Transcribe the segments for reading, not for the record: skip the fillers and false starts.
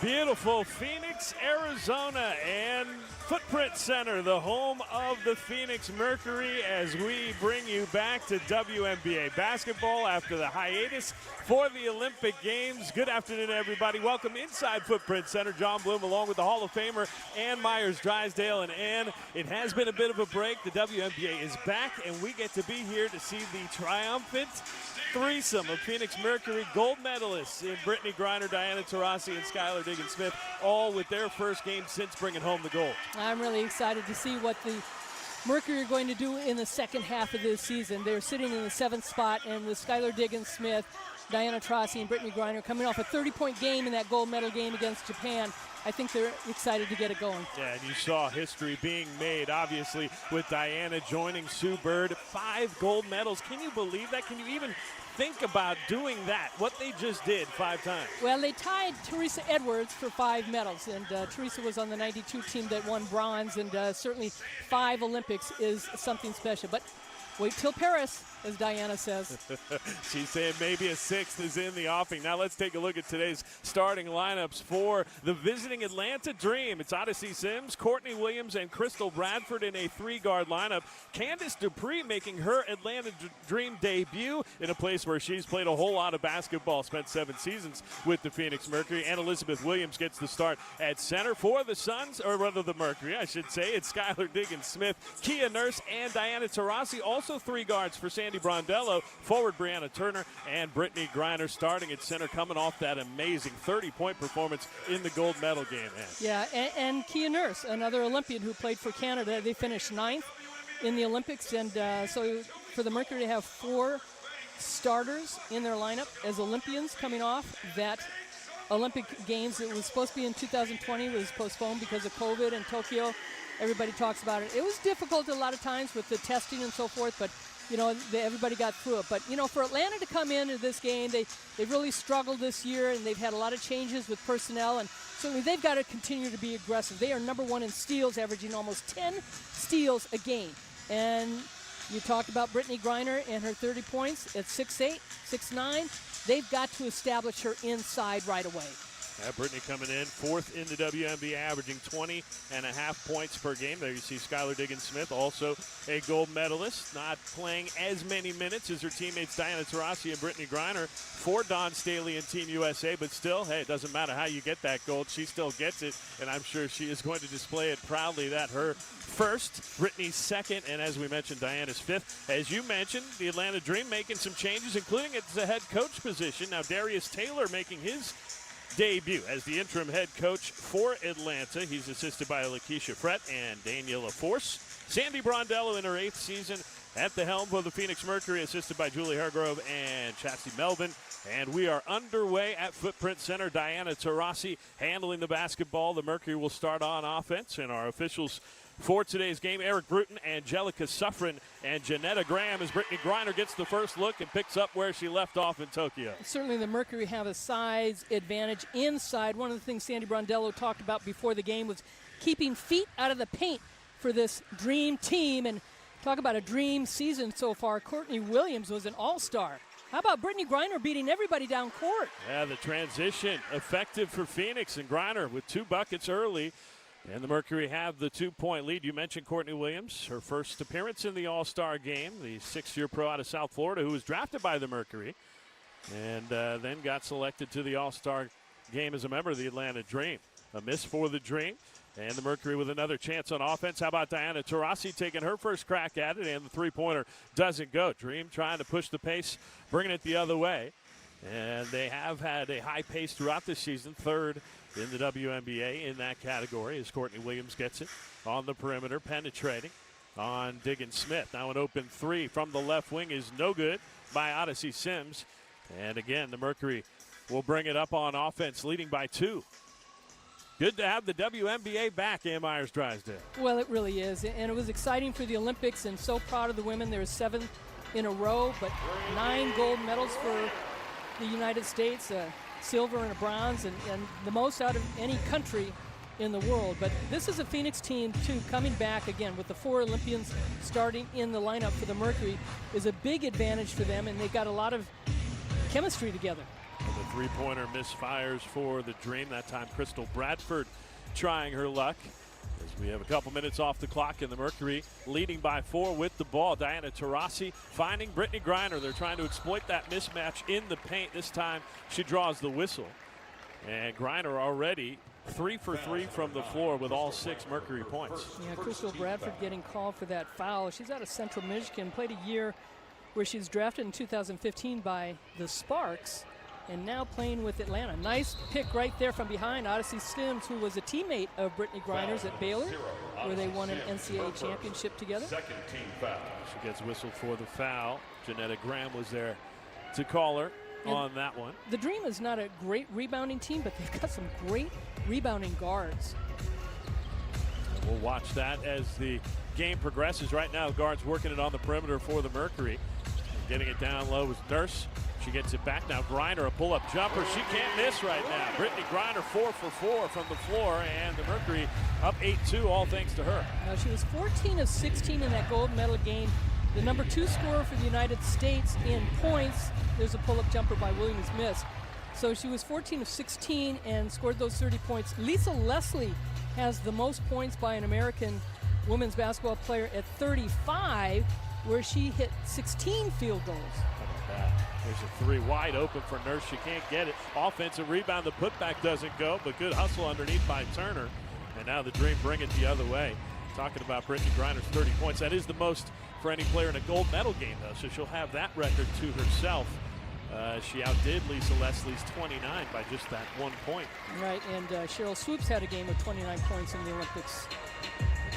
Beautiful Phoenix, Arizona, and Footprint Center, the home of the Phoenix Mercury, as we bring you back to WNBA basketball after the hiatus for the Olympic Games. Good afternoon, everybody. Welcome inside Footprint Center. John Bloom along with the Hall of Famer Ann Myers-Drysdale. And Ann, it has been a bit of a break. The WNBA is back, and we get to be here to see the triumphant threesome of Phoenix Mercury gold medalists in Brittany Griner, Diana Taurasi, and Skylar Diggins-Smith, all with their first game since bringing home the gold. I'm really excited to see what the Mercury are going to do in the second half of this season. They're sitting in the 7th spot, and with Skylar Diggins-Smith, Diana Taurasi, and Brittany Griner coming off a 30-point game in that gold medal game against Japan, I think they're excited to get it going. Yeah, and you saw history being made, obviously, with Diana joining Sue Bird. 5 gold medals. Can you believe that? Can you even think about doing that, what they just did 5 times? Well, they tied Teresa Edwards for 5 medals, and Teresa was on the 92 team that won bronze, and certainly 5 Olympics is something special. But wait till Paris, as Diana says. She's saying maybe a 6th is in the offing. Now let's take a look at today's starting lineups for the visiting Atlanta Dream. It's Odyssey Sims, Courtney Williams, and Crystal Bradford in a 3-guard lineup. Candace Dupree making her Atlanta Dream debut in a place where she's played a whole lot of basketball, spent 7 seasons with the Phoenix Mercury. And Elizabeth Williams gets the start at center for the Suns, or rather the Mercury, I should say. It's Skylar Diggins-Smith, Kia Nurse, and Diana Taurasi. Also 3 guards for Sandy Brondello, forward Brianna Turner, and Brittany Griner starting at center, coming off that amazing 30-point performance in the gold medal game. Yeah, and Kia Nurse, another Olympian who played for Canada. They finished 9th in the Olympics, and so for the Mercury to have 4 starters in their lineup as Olympians coming off that Olympic Games. It was supposed to be in 2020. It was postponed because of COVID in Tokyo. Everybody talks about it. It was difficult a lot of times with the testing and so forth, but you know, everybody got through it. But, you know, for Atlanta to come into this game, they really struggled this year, and they've had a lot of changes with personnel, and certainly they've got to continue to be aggressive. They are number 1 in steals, averaging almost 10 steals a game. And you talked about Brittany Griner and her 30 points at 6'8", 6'9". They've got to establish her inside right away. Brittany coming in 4th in the WNBA, averaging 20.5 points per game. There you see Skylar Diggins-Smith, also a gold medalist, not playing as many minutes as her teammates Diana Taurasi and Brittany Griner for Dawn Staley and Team USA, but still, hey, it doesn't matter how you get that gold. She still gets it, and I'm sure she is going to display it proudly. That her first, Brittany's 2nd, and as we mentioned, Diana's 5th. As you mentioned, the Atlanta Dream making some changes, including at the head coach position. Now Darius Taylor making his debut as the interim head coach for Atlanta. He's assisted by Lakeisha Frett and Daniela Force. Sandy Brondello in her 8th season at the helm for the Phoenix Mercury, assisted by Julie Hargrove and Chastity Melvin. And we are underway at Footprint Center. Diana Taurasi handling the basketball. The Mercury will start on offense, and our officials for today's game, Eric Bruton, Angelica Suffren, and Janetta Graham, as Brittany Griner gets the first look and picks up where she left off in Tokyo. Certainly the Mercury have a size advantage inside. One of the things Sandy Brondello talked about before the game was keeping feet out of the paint for this dream team. And talk about a dream season so far. Courtney Williams was an all-star. How about Brittany Griner beating everybody down court? Yeah, the transition effective for Phoenix, and Griner with 2 buckets early. And the Mercury have the 2-point lead. You mentioned Courtney Williams, her first appearance in the All-Star game, the 6-year pro out of South Florida who was drafted by the Mercury and then got selected to the All-Star game as a member of the Atlanta Dream. A miss for the Dream, and the Mercury with another chance on offense. How about Diana Taurasi taking her first crack at it, and the 3-pointer doesn't go. Dream trying to push the pace, bringing it the other way. And they have had a high pace throughout this season, 3rd in the WNBA in that category, as Courtney Williams gets it on the perimeter, penetrating on Diggins-Smith. Now an open 3 from the left wing is no good by Odyssey Sims. And again, the Mercury will bring it up on offense, leading by 2. Good to have the WNBA back, Ann Myers-Drysdale. Well, it really is, and it was exciting for the Olympics, and so proud of the women. There's 7 in a row, but 9 gold medals for the United States, silver and a bronze, and the most out of any country in the world. But this is a Phoenix team, too, coming back again with the 4 Olympians starting in the lineup for the Mercury is a big advantage for them, and they've got a lot of chemistry together. And the three-pointer misfires for the Dream. That time Crystal Bradford trying her luck. As we have a couple minutes off the clock, and the Mercury leading by 4 with the ball. Diana Taurasi finding Brittany Griner. They're trying to exploit that mismatch in the paint. This time she draws the whistle. And Griner already 3 for 3 from the floor with all 6 Mercury points. Yeah, Crystal Bradford getting called for that foul. She's out of Central Michigan, played a year where she was drafted in 2015 by the Sparks, and now playing with Atlanta. Nice pick right there from behind. Odyssey Sims, who was a teammate of Brittany Griner's at Baylor, where they won an NCAA championship together. Second team foul. She gets whistled for the foul. Janetta Graham was there to call her on that one. The Dream is not a great rebounding team, but they've got some great rebounding guards. We'll watch that as the game progresses. Right now, guards working it on the perimeter for the Mercury. Getting it down low is Nurse. She gets it back now. Griner, a pull-up jumper. She can't miss right now. Brittany Griner 4 for 4 from the floor, and the Mercury up 8-2, all thanks to her. Now, she was 14 of 16 in that gold medal game. The number 2 scorer for the United States in points. There's a pull-up jumper by Williams missed. So she was 14 of 16 and scored those 30 points. Lisa Leslie has the most points by an American women's basketball player at 35, where she hit 16 field goals. How about that? There's a 3 wide open for Nurse. She can't get it. Offensive rebound. The putback doesn't go, but good hustle underneath by Turner. And now the Dream bring it the other way. Talking about Brittany Griner's 30 points. That is the most for any player in a gold medal game, though, so she'll have that record to herself. She outdid Lisa Leslie's 29 by just that 1 point. Right, and Cheryl Swoops had a game with 29 points in the Olympics.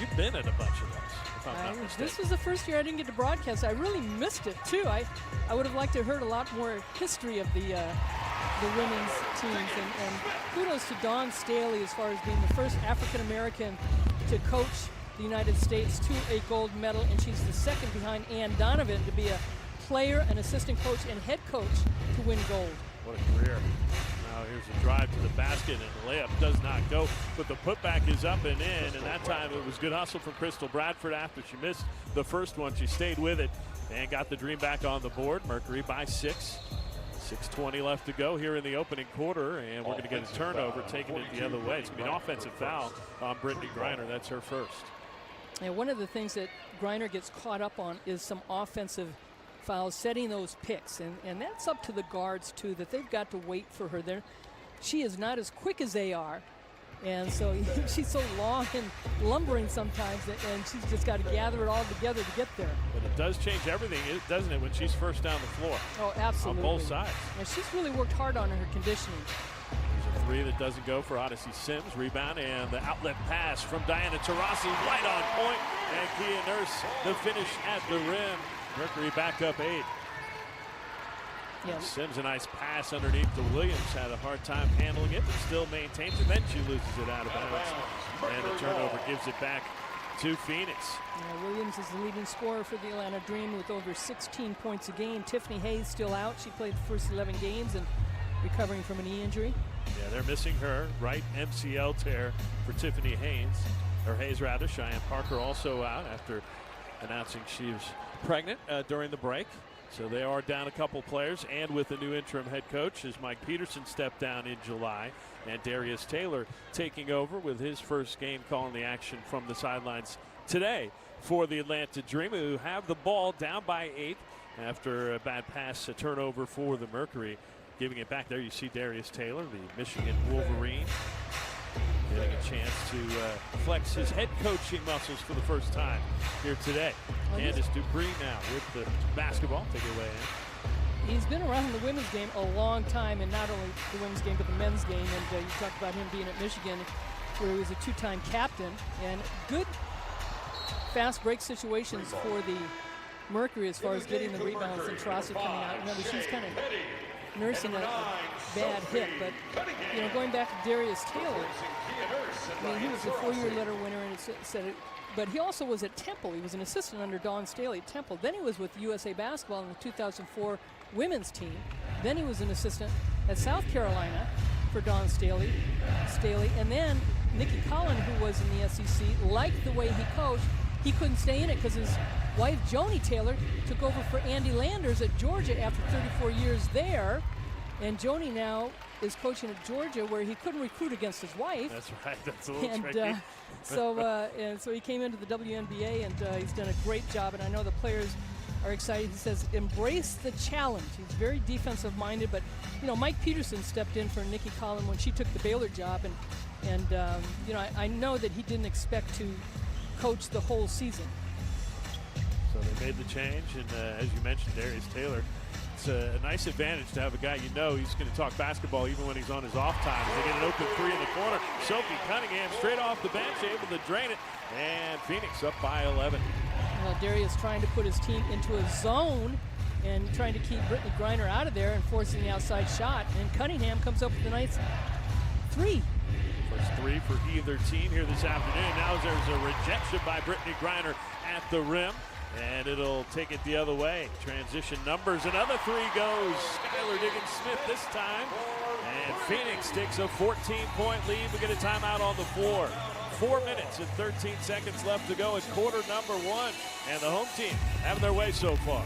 You've been at a bunch of those, if I'm not mistaken. This was the first year I didn't get to broadcast. I really missed it, too. I would have liked to have heard a lot more history of the women's teams. And kudos to Dawn Staley as far as being the first African-American to coach the United States to a gold medal, and she's the second behind Ann Donovan to be a player, an assistant coach, and head coach to win gold. What a career. Now here's a drive to the basket, and the layup does not go, but the putback is up and in, and that time it was good hustle from Crystal Bradford after she missed the first one. She stayed with it and got the Dream back on the board. Mercury by 6. 6:20 left to go here in the opening quarter, and we're going to get a turnover, taking it the other way. It's going to be an offensive foul on Brittany Griner. That's her first. And one of the things that Griner gets caught up on is some offensive fouls, setting those picks. And that's up to the guards, too, that they've got to wait for her there. She is not as quick as they are. And so she's so long and lumbering sometimes, and she's just got to gather it all together to get there. But it does change everything, doesn't it, when she's first down the floor? Oh, absolutely. On both sides. And she's really worked hard on her conditioning. There's a 3 that doesn't go for Odyssey Sims. Rebound and the outlet pass from Diana Taurasi, right on point. And Kia Nurse, the finish at the rim. Mercury back up 8. Yeah. Sims, a nice pass underneath to Williams. Had a hard time handling it, but still maintains it. Then she loses it out of bounds. And the turnover gives it back to Phoenix. Williams is the leading scorer for the Atlanta Dream with over 16 points a game. Tiffany Hayes still out. She played the first 11 games and recovering from a knee injury. Yeah, they're missing her. Right MCL tear for Tiffany Hayes. Or Hayes, rather. Cheyenne Parker also out after announcing she was pregnant during the break. So they are down a couple players, and with the new interim head coach as Mike Peterson stepped down in July, and Darius Taylor taking over with his first game calling the action from the sidelines today for the Atlanta Dream, who have the ball down by 8 after a bad pass, a turnover for the Mercury. Giving it back there, you see Darius Taylor, the Michigan Wolverine, getting a chance to flex his head coaching muscles for the first time here today. Candace Dupree now with the basketball. Take it away, Ann. He's been around the women's game a long time, and not only the women's game, but the men's game. And you talked about him being at Michigan, where he was a 2-time captain. And good fast break situations for the Mercury as far as getting the rebounds and Taurasi coming out. Remember, she's kind of nursing a bad hit, but going back to Darius Taylor, I mean, he was a 4-year letter winner, and said it, but he also was at Temple. He was an assistant under Dawn Staley at Temple. Then he was with USA Basketball in the 2004 women's team. Then he was an assistant at South Carolina for Dawn Staley, and then Nikki Collin, who was in the SEC, liked the way he coached. He couldn't stay in it because his wife, Joni Taylor, took over for Andy Landers at Georgia after 34 years there. And Joni now is coaching at Georgia, where he couldn't recruit against his wife. That's right. That's a little And tricky. so he came into the WNBA, and he's done a great job. And I know the players are excited. He says, embrace the challenge. He's very defensive-minded, but, Mike Peterson stepped in for Nikki Collin when she took the Baylor job, and I know that he didn't expect to coach the whole season. So they made the change, and as you mentioned, Darius Taylor, it's a nice advantage to have a guy he's going to talk basketball even when he's on his off time. They get an open three in the corner. Sophie Cunningham straight off the bench, able to drain it, and Phoenix up by 11. Darius trying to put his team into a zone and trying to keep Brittany Griner out of there and forcing the outside shot. And Cunningham comes up with a nice three. First three for either team here this afternoon. Now there's a rejection by Brittany Griner at the rim, and it'll take it the other way. Transition numbers. Another three goes. Skylar Diggins-Smith this time. And Phoenix takes a 14-point lead. We get a timeout on the floor. 4 minutes and 13 seconds left to go in quarter number one. And the home team having their way so far.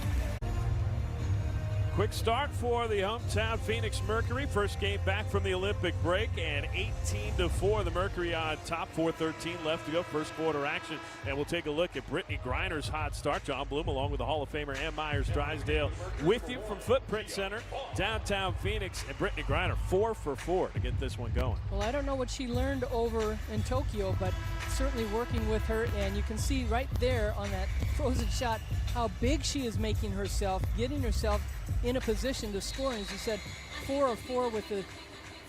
Quick start for the hometown Phoenix Mercury. First game back from the Olympic break, and 18-4, the Mercury on top. 4:13 left to go, first quarter action. And we'll take a look at Brittany Griner's hot start. John Bloom along with the Hall of Famer Ann Myers Drysdale with you from Footprint Center, downtown Phoenix. And Brittany Griner 4 for 4 to get this one going. Well, I don't know what she learned over in Tokyo, but certainly working with her. And you can see right there on that frozen shot how big she is making herself, getting herself in a position to score. And as you said, 4 of 4 with the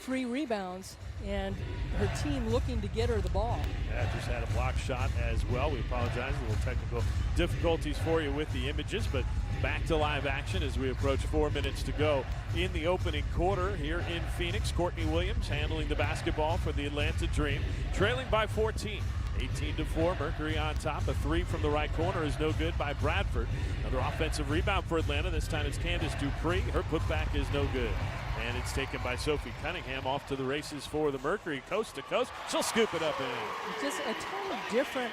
3 rebounds, and her team looking to get her the ball. Yeah, just had a block shot as well. We apologize, a little technical difficulties for you with the images, but back to live action as we approach 4 minutes to go in the opening quarter here in Phoenix. Courtney Williams handling the basketball for the Atlanta Dream, trailing by 14. 18-4, Mercury on top. A three from the right corner is no good by Bradford. Another offensive rebound for Atlanta. This time it's Candace Dupree. Her putback is no good. And it's taken by Sophie Cunningham. Off to the races for the Mercury, coast to coast. She'll scoop it up and in. Just a totally different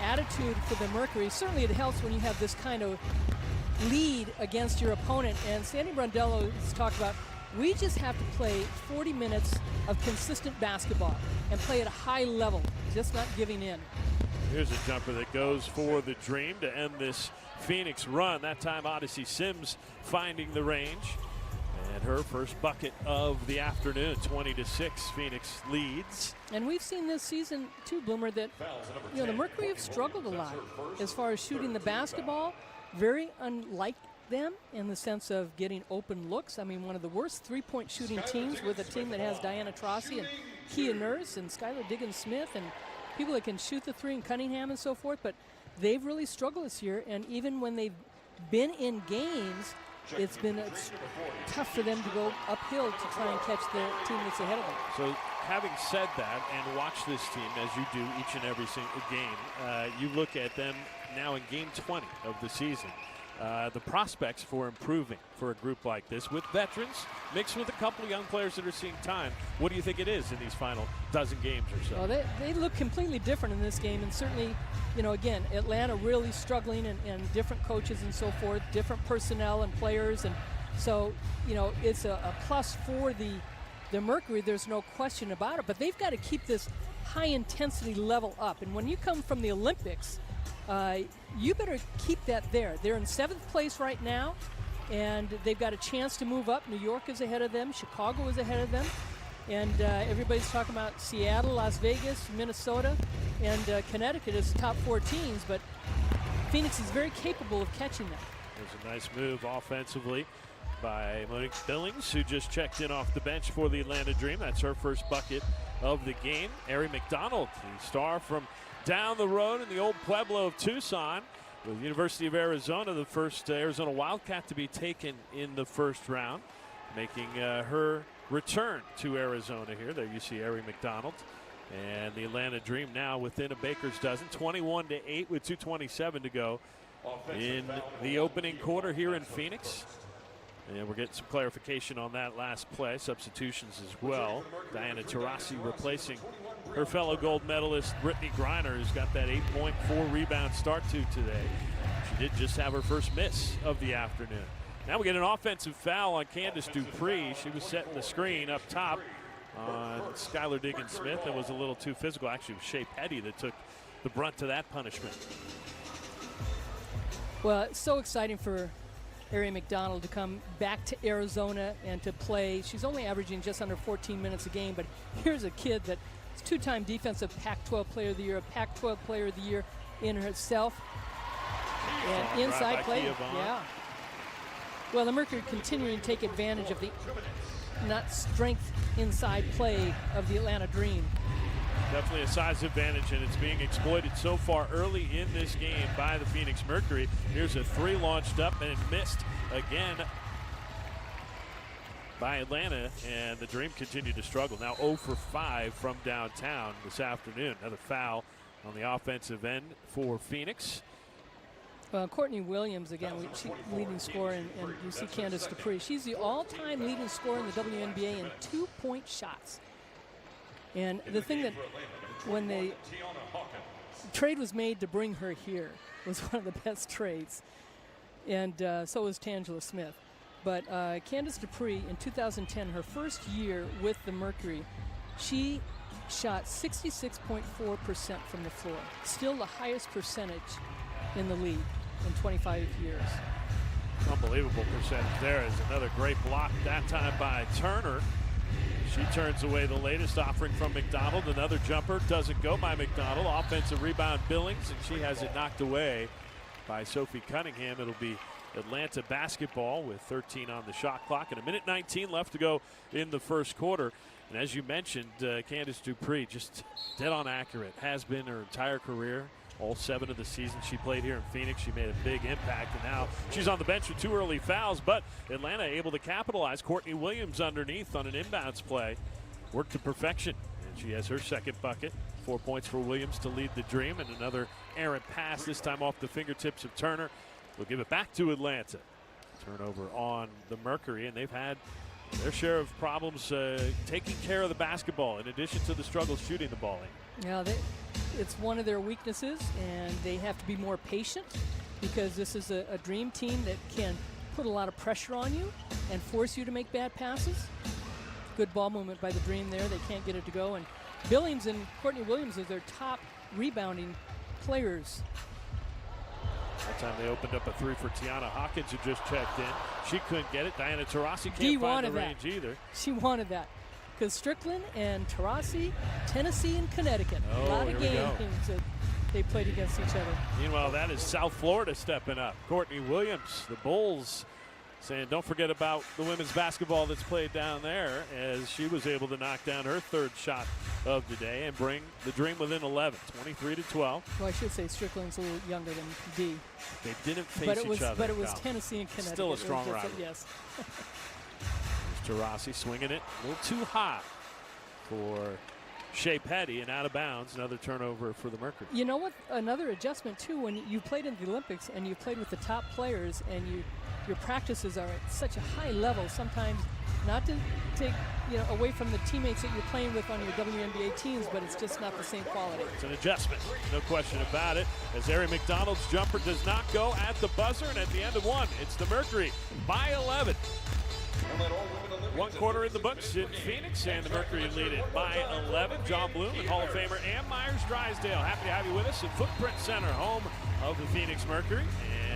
attitude for the Mercury. Certainly it helps when you have this kind of lead against your opponent. And Sandy Brondello has talked about, we just have to play 40 minutes of consistent basketball and play at a high level, just not giving in. Here's a jumper that goes for the Dream to end this Phoenix run. That time Odyssey Sims finding the range. And her first bucket of the afternoon, 20-6, Phoenix leads. And we've seen this season too, Bloomer, that the Mercury have struggled a lot as far as shooting the basketball. Very unlike them in the sense of getting open looks. I mean, one of the worst three-point shooting teams with a team that has Diana Taurasi and Kia Nurse and Skylar Diggins-Smith and people that can shoot the three, and Cunningham and so forth, but they've really struggled this year. And even when they've been in games, it's been tough for them to go uphill to try and catch the team that's ahead of them. So having said that, and watch this team as you do each and every single game, you look at them now in game 20 of the season. The prospects for improving for a group like this with veterans mixed with a couple of young players that are seeing time. What do you think it is in these final dozen games or so? Well, they look completely different in this game, and certainly, again, Atlanta really struggling and different coaches and so forth, different personnel and players, and so it's a plus for the Mercury. There's no question about it, but they've got to keep this high intensity level up. And when you come from the Olympics, you better keep that there. They're in 7th place right now, and they've got a chance to move up. New York is ahead of them. Chicago is ahead of them. And everybody's talking about Seattle, Las Vegas, Minnesota, and Connecticut as the top 4 teams. But Phoenix is very capable of catching them. There's a nice move offensively by Monique Billings, who just checked in off the bench for the Atlanta Dream. That's her first bucket of the game. Ari McDonald, the star from down the road in the old Pueblo of Tucson, with the University of Arizona, the first Arizona Wildcat to be taken in the first round, making her return to Arizona here. There you see Ari McDonald. And the Atlanta Dream now within a baker's dozen, 21-8 with 2:27 to go in the opening quarter here in Phoenix. And we're getting some clarification on that last play. Substitutions as well. Diana Taurasi replacing her fellow gold medalist Brittany Griner, who's got that 8-point, 4-rebound start to today. She did just have her first miss of the afternoon. Now we get an offensive foul on Candace Dupree. She was setting the screen up top on Skylar Diggins-Smith. That was a little too physical. Actually, it was Shea Petty that took the brunt of that punishment. Well, it's so exciting for Ari McDonald to come back to Arizona and to play. She's only averaging just under 14 minutes a game, but here's a kid that is two-time defensive Pac-12 Player of the Year, a Pac-12 Player of the Year in herself. And inside play, yeah. Well, the Mercury continuing to take advantage of the not strength inside play of the Atlanta Dream. Definitely a size advantage, and it's being exploited so far early in this game by the Phoenix Mercury. Here's a three launched up and missed again by Atlanta, and the Dream continue to struggle. Now 0 for 5 from downtown this afternoon. Another foul on the offensive end for Phoenix. Courtney Williams, again, she's leading scorer, and you see Candace Dupree. She's the all-time leading scorer in the WNBA in two-point shots. And the thing that when the trade was made to bring her here was one of the best trades. And so was Tangela Smith. But Candace Dupree in 2010, her first year with the Mercury, she shot 66.4% from the floor. Still the highest percentage in the league in 25 years. Unbelievable percentage there. Is another great block, that time by Turner. She turns away the latest offering from McDonald. Another jumper doesn't go by McDonald. Offensive rebound Billings, and she has it knocked away by Sophie Cunningham. It'll be Atlanta basketball with 13 on the shot clock and 1:19 left to go in the first quarter. And as you mentioned, Candace Dupree just dead on accurate. Has been her entire career. All 7 of the seasons she played here in Phoenix, she made a big impact, and now she's on the bench with 2 early fouls, but Atlanta able to capitalize. Courtney Williams underneath on an inbounds play. Worked to perfection, and she has her second bucket. 4 points for Williams to lead the Dream, and another errant pass, this time off the fingertips of Turner. We'll give it back to Atlanta. Turnover on the Mercury, and they've had their share of problems taking care of the basketball in addition to the struggles shooting the ball in. Yeah, it's one of their weaknesses, and they have to be more patient because this is a Dream team that can put a lot of pressure on you and force you to make bad passes. Good ball movement by the Dream there. They can't get it to go. And Billings and Courtney Williams are their top rebounding players. That time they opened up a 3 for Tiana Hawkins, who just checked in. She couldn't get it. Diana Taurasi can't find the range either. She wanted that. Because Strickland and Taurasi, Tennessee and Connecticut. Oh, a lot of games that they played against each other. Meanwhile, that is South Florida stepping up. Courtney Williams, the Bulls, saying don't forget about the women's basketball that's played down there, as she was able to knock down her third shot of the day and bring the Dream within 11, 23-12. Well, I should say Strickland's a little younger than Dee. They didn't face each other. But it was Tennessee and Connecticut. Still a strong rivalry. Yes. Taurasi swinging it a little too hot for Shea Petty, and out of bounds. Another turnover for the Mercury. You know what? Another adjustment too. When you played in the Olympics and you played with the top players, and your practices are at such a high level. Sometimes not to take away from the teammates that you're playing with on your WNBA teams, but it's just not the same quality. It's an adjustment, no question about it. As Ari McDonald's jumper does not go at the buzzer, and at the end of one, it's the Mercury by 11. 1 quarter in the books in Phoenix, and the Mercury lead it by 11. John Bloom and Hall of Famer Ann Myers-Drysdale. Happy to have you with us at Footprint Center, home of the Phoenix Mercury.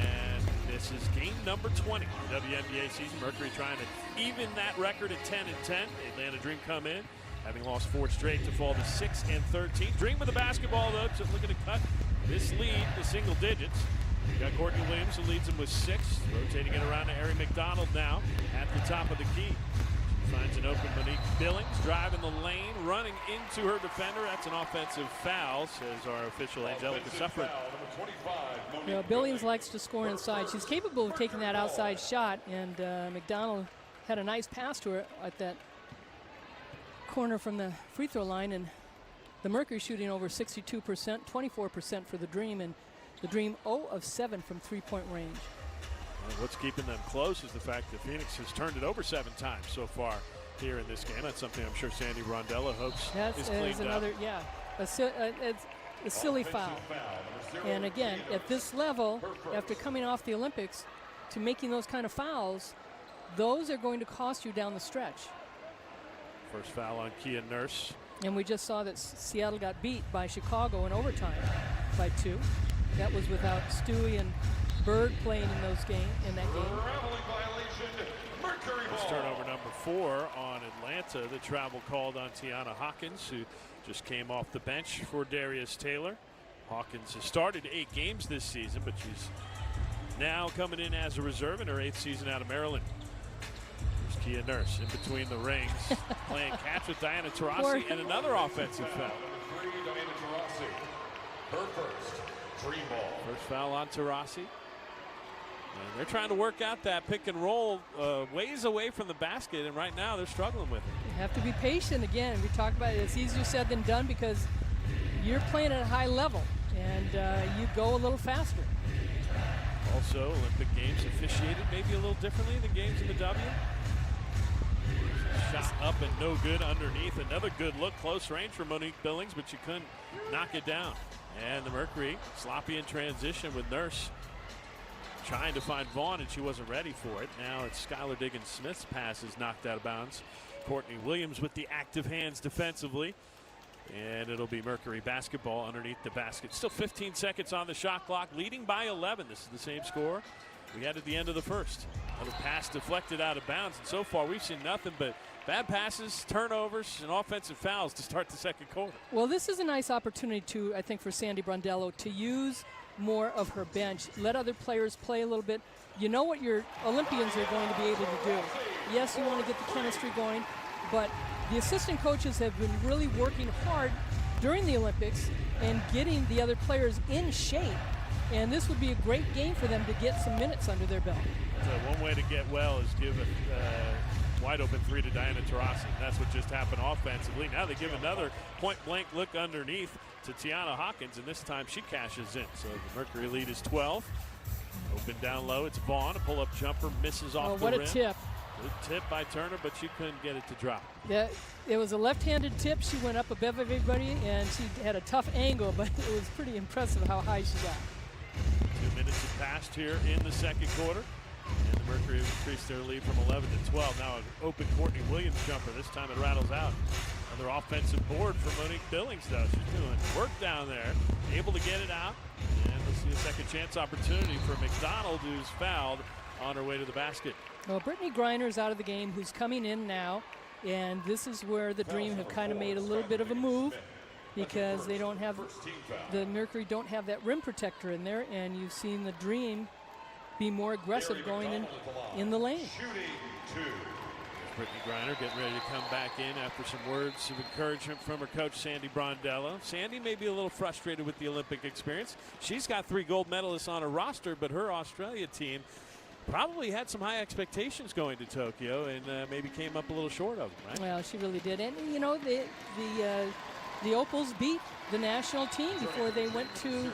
And this is game number 20 of the WNBA season. Mercury trying to even that record at 10-10. Atlanta Dream come in, having lost 4 straight to fall to 6-13. Dream with the basketball, though, just looking to cut this lead to single digits. You got Courtney Williams, who leads them with 6. Rotating it around to Ari McDonald now at the top of the key. She finds an open Monique Billings, driving the lane, running into her defender. That's an offensive foul, says our official Angelica Suffren. Billings likes to score inside. She's capable of taking that outside shot, and McDonald had a nice pass to her at that corner from the free throw line, and the Mercury shooting over 62%, 24% for the Dream, and the Dream 0 of 7 from three-point range. And what's keeping them close is the fact that Phoenix has turned it over 7 times so far here in this game. That's something I'm sure Sandy Rondella hopes is cleaned another, up. Yeah, it's a silly foul. And again, at this level, after coming off the Olympics, to making those kind of fouls, those are going to cost you down the stretch. First foul on Kia Nurse. And we just saw that Seattle got beat by Chicago in overtime by 2. That was without Stewie and Bird playing in that game. It's turnover number 4 on Atlanta. The travel called on Tiana Hawkins, who just came off the bench for Darius Taylor. Hawkins has started 8 games this season, but she's now coming in as a reserve in her 8th season out of Maryland. There's Kia Nurse in between the rings, playing catch with Diana Taurasi, and another offensive foul. Her first dream ball. First foul on Taurasi. And they're trying to work out that pick and roll ways away from the basket, and right now they're struggling with it. You have to be patient again. We talked about it. It's easier said than done because you're playing at a high level, and you go a little faster. Also, Olympic Games officiated maybe a little differently than games in the W. Shot up and no good underneath. Another good look, close range for Monique Billings, but she couldn't knock it down. And the Mercury sloppy in transition with Nurse trying to find Vaughn, and she wasn't ready for it. Now it's Skylar Diggins-Smith's pass is knocked out of bounds. Courtney Williams with the active hands defensively. And it'll be Mercury basketball underneath the basket. Still 15 seconds on the shot clock, leading by 11. This is the same score we had at the end of the first. Another pass deflected out of bounds, and so far we've seen nothing but bad passes, turnovers, and offensive fouls to start the second quarter. Well, this is a nice opportunity to, I think, for Sandy Brondello to use more of her bench. Let other players play a little bit. You know what your Olympians are going to be able to do. Yes, you want to get the chemistry going, but the assistant coaches have been really working hard during the Olympics and getting the other players in shape. And this would be a great game for them to get some minutes under their belt. So one way to get well is give a wide open 3 to Diana Taurasi. That's what just happened offensively. Now they give another point blank look underneath to Tiana Hawkins, and this time she cashes in. So the Mercury lead is 12. Open down low, it's Vaughn. A pull-up jumper misses off the rim. What a tip. Good tip by Turner, but she couldn't get it to drop. Yeah, it was a left-handed tip. She went up above everybody, and she had a tough angle, but it was pretty impressive how high she got. 2 minutes have passed here in the second quarter, and the Mercury have increased their lead from 11 to 12. Now an open Courtney Williams jumper. This time it rattles out. Another offensive board for Monique Billings, though. She's doing work down there, able to get it out. And we'll see a second chance opportunity for McDonald, who's fouled on her way to the basket. Well, Brittany Griner's out of the game, who's coming in now, and this is where the Dream have kind of made a little bit of a move because they don't have, the Mercury don't have that rim protector in there, and you've seen the Dream be more aggressive going in the lane. Brittany Griner getting ready to come back in after some words of encouragement from her coach, Sandy Brondello. Sandy may be a little frustrated with the Olympic experience. She's got 3 gold medalists on her roster, but her Australia team probably had some high expectations going to Tokyo and maybe came up a little short of them, right? Well, she really did. And, you know, the Opals beat the national team before they went to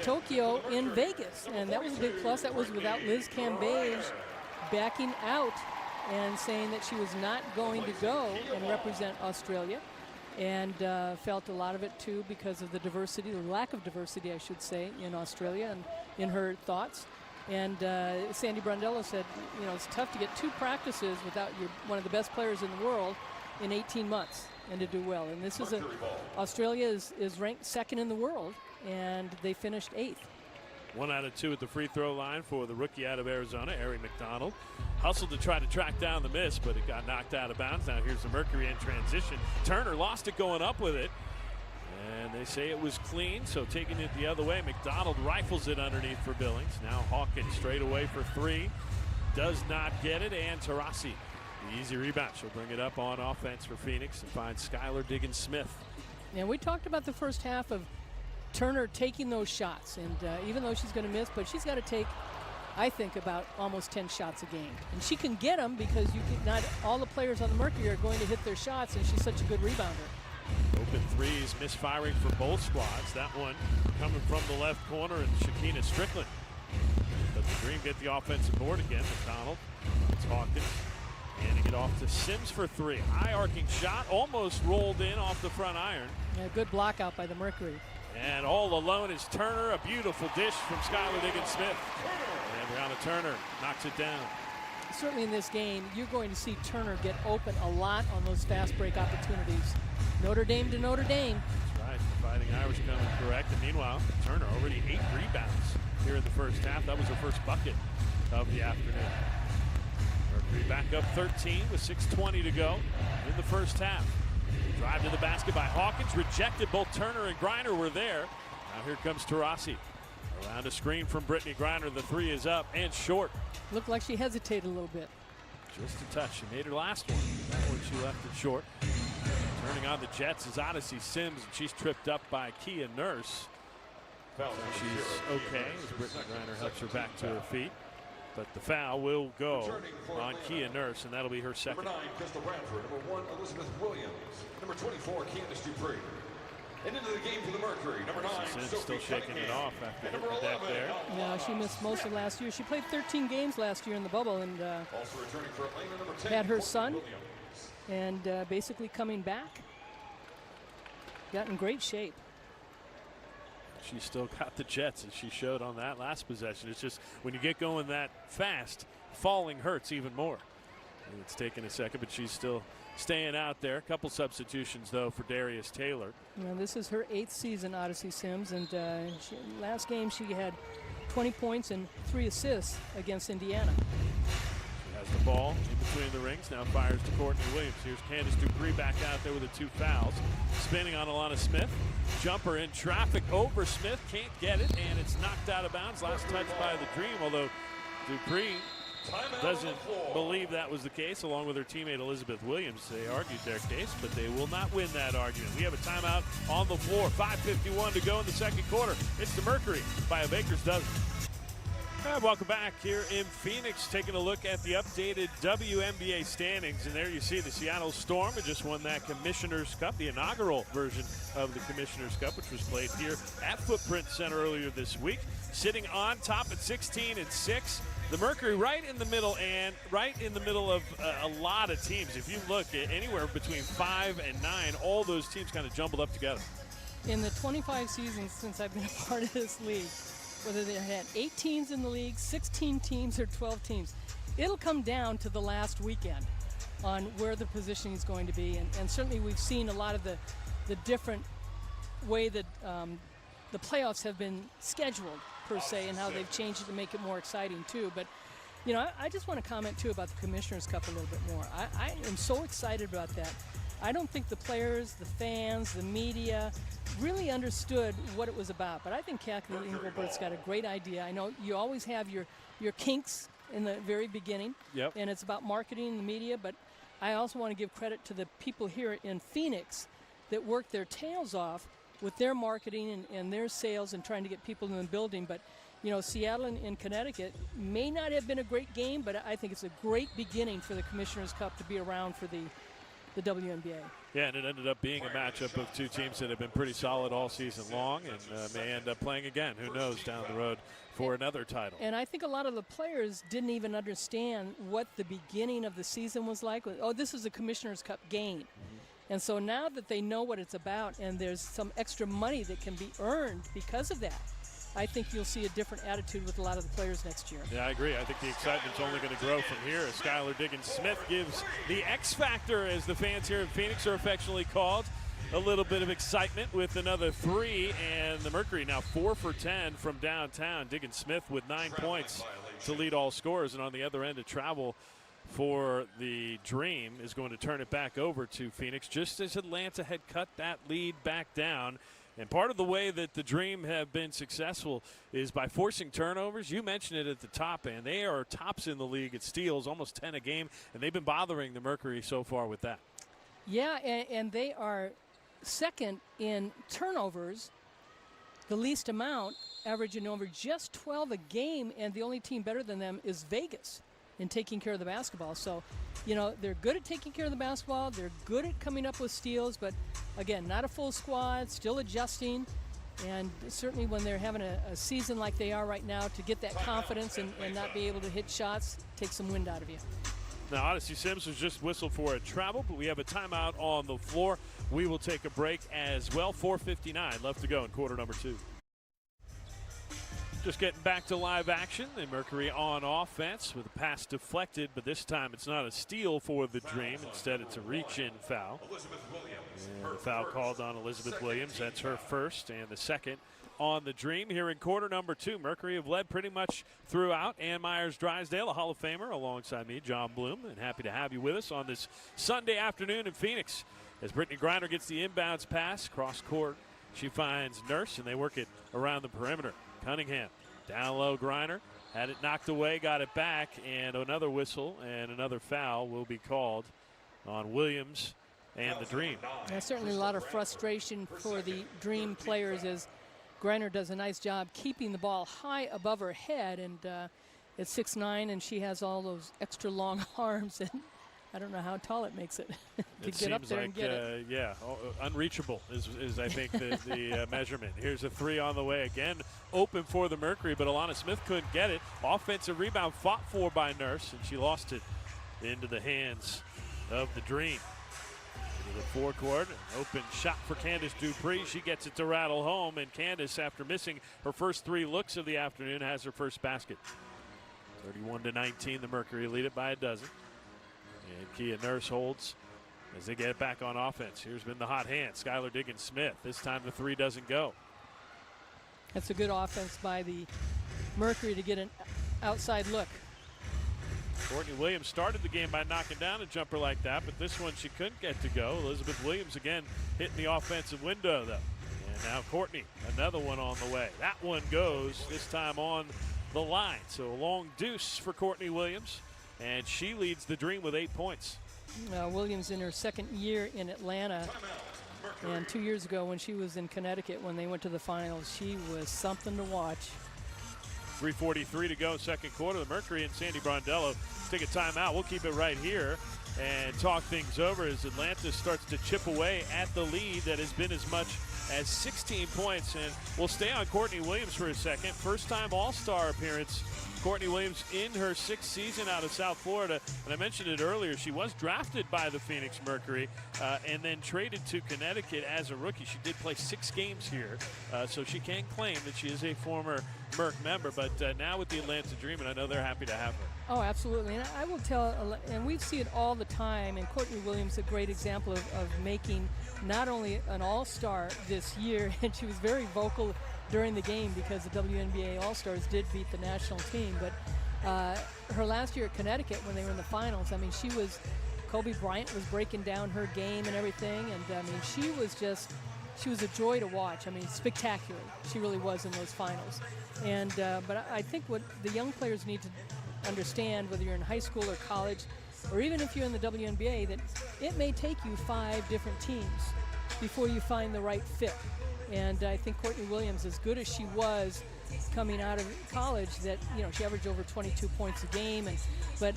Tokyo in Vegas. And that was a big plus. That was without Liz Cambage backing out and saying that she was not going to go and represent Australia. And felt a lot of it, too, because of the diversity, the lack of diversity, I should say, in Australia and in her thoughts. And Sandy Brondello said, you know, it's tough to get 2 practices without one of the best players in the world in 18 months and to do well. And this is Australia is ranked 2nd in the world, and they finished 8th. 1 out of 2 at the free throw line for the rookie out of Arizona, Ari McDonald. Hustled to try to track down the miss, but it got knocked out of bounds. Now here's the Mercury in transition. Turner lost it going up with it. And they say it was clean, so taking it the other way, McDonald rifles it underneath for Billings. Now Hawkins straight away for 3. Does not get it, and Taurasi, the easy rebound. She'll bring it up on offense for Phoenix and find Skylar Diggins-Smith. And we talked about the first half of Turner taking those shots, and even though she's going to miss, but she's got to take, I think, about almost 10 shots a game. And she can get them because not all the players on the Mercury are going to hit their shots, and she's such a good rebounder. Open threes, misfiring for both squads. That one coming from the left corner, and Shakina Strickland. But the Dream get the offensive board again. McDonald, it's Hawkins, handing it off to Sims for 3. High arcing shot, almost rolled in off the front iron. Yeah, good block out by the Mercury. And all alone is Turner. A beautiful dish from Skylar Diggins-Smith. And Brianna Turner knocks it down. Certainly in this game, you're going to see Turner get open a lot on those fast break opportunities. Notre Dame to Notre Dame. That's right. The Fighting Irish coming correct. And meanwhile, Turner already 8 rebounds here in the first half. That was her first bucket of the afternoon. Mercury back up 13 with 6:20 to go in the first half. Drive to the basket by Hawkins. Rejected. Both Turner and Griner were there. Now here comes Taurasi. Around a screen from Brittany Griner. The three is up and short. Looked like she hesitated a little bit. Just a touch. She made her last one. That one she left it short. Turning on the Jets is Odyssey Sims, and she's tripped up by Kia Nurse. So she's okay as Brittany Griner helps her back to her feet. But the foul will go on Kia Nurse, and that'll be her second. Number 9, Crystal Bradford. Number 1, Elizabeth Williams. Number 24, Candace Dupree. And into the game for the Mercury, number 9, Sims still shaking it off after hitting the deck there. Yeah, she missed most of last year. She played 13 games last year in the bubble, and also returning for Atlanta, number 10, had her son, and basically coming back. Got in great shape. She's still got the Jets, as she showed on that last possession. It's just when you get going that fast, falling hurts even more. And it's taken a second, but she's still staying out there. A couple substitutions, though, for Darius Taylor. Well, this is her 8th season, Odyssey Sims, and last game she had 20 points and 3 assists against Indiana. She has the ball in between the rings, now fires to Courtney Williams. Here's Candace Dupree back out there with the 2 fouls. Spinning on Alana Smith. Jumper in traffic over Smith, can't get it, and it's knocked out of bounds. Last touch by the Dream, although Dupree doesn't believe that was the case, along with her teammate Elizabeth Williams. They argued their case, but they will not win that argument. We have a timeout on the floor. 5:51 to go in the second quarter. It's the Mercury by a baker's dozen. And welcome back here in Phoenix, taking a look at the updated WNBA standings. And there you see the Seattle Storm had just won that Commissioner's Cup, the inaugural version of the Commissioner's Cup, which was played here at Footprint Center earlier this week. Sitting on top at 16-6. The Mercury right in the middle, and right in the middle of a lot of teams. If you look at anywhere between 5 and 9, all those teams kind of jumbled up together. In the 25 seasons since I've been a part of this league, whether they had 8 teams in the league, 16 teams, or 12 teams, it'll come down to the last weekend on where the positioning is going to be. And certainly we've seen a lot of the different way that the playoffs have been scheduled, per se, and how they've changed it to make it more exciting, too. But, you know, I just want to comment, too, about the Commissioner's Cup a little bit more. I am so excited about that. I don't think the players, the fans, the media really understood what it was about. But I think Kathleen Engelbert's got a great idea. I know you always have your kinks in the very beginning. Yep. And it's about marketing and the media. But I also want to give credit to the people here in Phoenix that work their tails off with their marketing and their sales and trying to get people in the building. But, you know, Seattle and Connecticut may not have been a great game, but I think it's a great beginning for the Commissioner's Cup to be around for the WNBA. Yeah, and it ended up being a matchup of 2 teams that have been pretty solid all season long and may end up playing again. Who knows down the road for another title. And I think a lot of the players didn't even understand what the beginning of the season was like. Oh, this is a Commissioner's Cup game. Mm-hmm. And so now that they know what it's about and there's some extra money that can be earned because of that, I think you'll see a different attitude with a lot of the players next year. Yeah, I agree. I think the excitement's only going to grow from here as Skylar Diggins-Smith gives the X Factor, as the fans here in Phoenix are affectionately called, a little bit of excitement with another 3, and the Mercury now 4 for 10 from downtown. Diggins-Smith with 9 points to lead all scorers, and on the other end of travel for the Dream is going to turn it back over to Phoenix just as Atlanta had cut that lead back down. And part of the way that the Dream have been successful is by forcing turnovers. You mentioned it at the top end. They are tops in the league at steals, almost 10 a game, and they've been bothering the Mercury so far with that. Yeah, and they are second in turnovers, the least amount, averaging over just 12 a game, and the only team better than them is Vegas in taking care of the basketball. So, you know, they're good at taking care of the basketball. They're good at coming up with steals, but, again, not a full squad, still adjusting. And certainly when they're having a season like they are right now, to get that confidence and not be able to hit shots, take some wind out of you. Now, Odyssey Sims was just whistled for a travel, but we have a timeout on the floor. We will take a break as well. 4:59 left to go in quarter number 2. Just getting back to live action. The Mercury on offense with a pass deflected, but this time it's not a steal for the Dream. Instead, it's a reach-in foul. And the foul called on Elizabeth Williams. That's her first and the second on the Dream. Here in quarter number 2, Mercury have led pretty much throughout. Ann Myers-Drysdale, a Hall of Famer, alongside me, John Bloom, and happy to have you with us on this Sunday afternoon in Phoenix. As Brittany Griner gets the inbounds pass cross court, she finds Nurse, and they work it around the perimeter. Cunningham, down low, Griner, had it knocked away, got it back, and another whistle and another foul will be called on Williams and the Dream. There's certainly a lot of frustration for the Dream players as Griner does a nice job keeping the ball high above her head, and it's 6'9", and she has all those extra long arms, and I don't know how tall it makes it to It get up seems there like, and get it. Yeah, unreachable is I think the measurement. Here's a 3 on the way again, open for the Mercury, but Alana Smith couldn't get it. Offensive rebound fought for by Nurse, and she lost it into the hands of the Dream. Into the forecourt, an open shot for Candace Dupree. She gets it to rattle home, and Candace, after missing her first 3 looks of the afternoon, has her first basket. 31-19, the Mercury lead it by a dozen. And Kia Nurse holds as they get it back on offense. Here's been the hot hand, Skylar Diggins-Smith. This time the 3 doesn't go. That's a good offense by the Mercury to get an outside look. Courtney Williams started the game by knocking down a jumper like that, but this one she couldn't get to go. Elizabeth Williams again hitting the offensive window, though. And now Courtney, another one on the way. That one goes, this time on the line. So a long deuce for Courtney Williams, and she leads the Dream with 8 points. Williams in her second year in Atlanta, and 2 years ago when she was in Connecticut when they went to the finals, she was something to watch. 3:43 to go, second quarter. The Mercury and Sandy Brondello take a timeout. We'll keep it right here and talk things over as Atlanta starts to chip away at the lead that has been as much as 16 points. And we'll stay on Courtney Williams for a second. First-time All-Star appearance. Courtney Williams in her 6th season out of South Florida. And I mentioned it earlier, she was drafted by the Phoenix Mercury and then traded to Connecticut as a rookie. She did play 6 games here, so she can claim that she is a former Merc member. But now with the Atlanta Dream, and I know they're happy to have her. Oh, absolutely. And I will tell, and we see it all the time, and Courtney Williams a great example of making not only an all-star this year, and she was very vocal during the game because the WNBA All-Stars did beat the national team, but her last year at Connecticut when they were in the finals, I mean, Kobe Bryant was breaking down her game and everything, and I mean, she was a joy to watch. I mean, spectacular. She really was in those finals. And but I think what the young players need to understand, whether you're in high school or college, or even if you're in the WNBA, that it may take you 5 different teams before you find the right fit. And I think Courtney Williams, as good as she was coming out of college, that, you know, she averaged over 22 points a game, but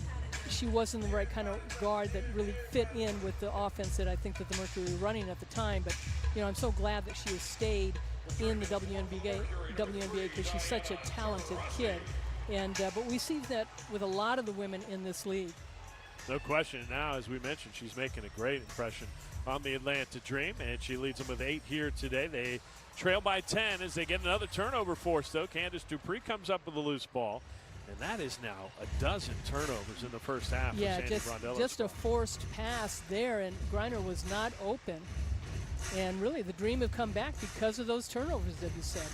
she wasn't the right kind of guard that really fit in with the offense that I think that the Mercury were running at the time. But, you know, I'm so glad that she has stayed in the WNBA because she's such a talented kid. And but we see that with a lot of the women in this league. No question. Now, as we mentioned, she's making a great impression on the Atlanta Dream, and she leads them with 8 here today. They trail by 10 as they get another turnover forced, though. Candace Dupree comes up with a loose ball, and that is now a dozen turnovers in the first half. Yeah, for just a forced pass there, and Griner was not open. And really, the Dream have come back because of those turnovers that you said.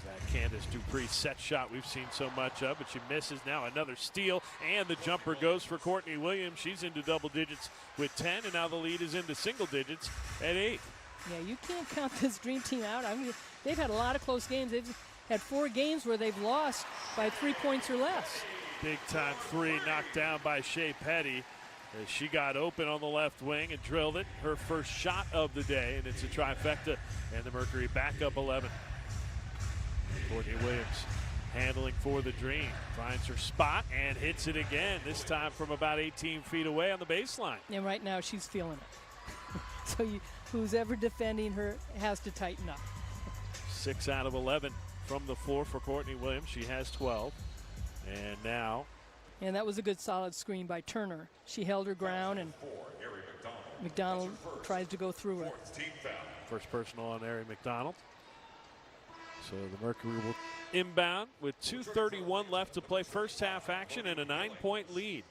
There's that Candace Dupree set shot we've seen so much of, but she misses. Now another steal, and the jumper goes for Courtney Williams. She's into double digits with 10, and now the lead is into single digits at 8. Yeah, you can't count this Dream team out. I mean, they've had a lot of close games. They've had 4 games where they've lost by 3 points or less. Big time 3 knocked down by Shea Petty as she got open on the left wing and drilled it. Her first shot of the day, and it's a trifecta, and the Mercury back up 11. Courtney Williams handling for the Dream, finds her spot and hits it again, this time from about 18 feet away on the baseline. And right now she's feeling it. So who's ever defending her has to tighten up. 6 out of 11 from the floor for Courtney Williams. She has 12. And now. And that was a good solid screen by Turner. She held her ground, and McDonald tries to go through her. First personal on Ari McDonald. So the Mercury will inbound with 2:31 left to play. First half action and a 9-point lead.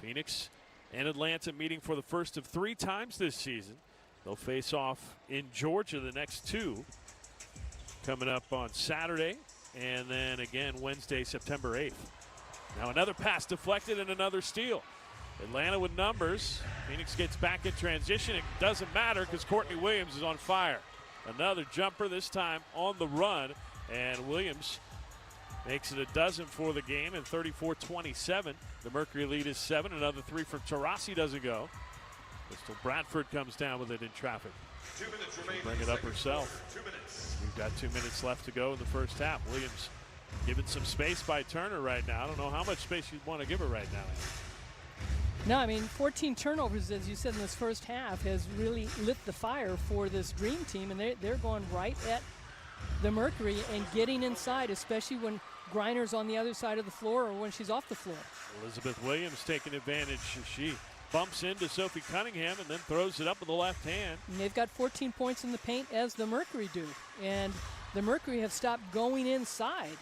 Phoenix and Atlanta meeting for the first of 3 times this season. They'll face off in Georgia the next 2 coming up on Saturday and then again Wednesday, September 8th. Now another pass deflected and another steal. Atlanta with numbers. Phoenix gets back in transition. It doesn't matter because Courtney Williams is on fire. Another jumper, this time on the run, and Williams makes it a dozen for the game, and 34-27. The Mercury lead is 7. Another 3 from Taurasi doesn't go. Crystal Bradford comes down with it in traffic. 2 minutes She'll remaining. bring it up herself. 2 minutes. We've got 2 minutes left to go in the first half. Williams given some space by Turner right now. I don't know how much space you'd want to give her right now. No, I mean, 14 turnovers, as you said, in this first half has really lit the fire for this Dream team, and they're going right at the Mercury and getting inside, especially when Griner's on the other side of the floor or when she's off the floor. Elizabeth Williams taking advantage. She bumps into Sophie Cunningham and then throws it up with the left hand. And they've got 14 points in the paint as the Mercury do, and the Mercury have stopped going inside.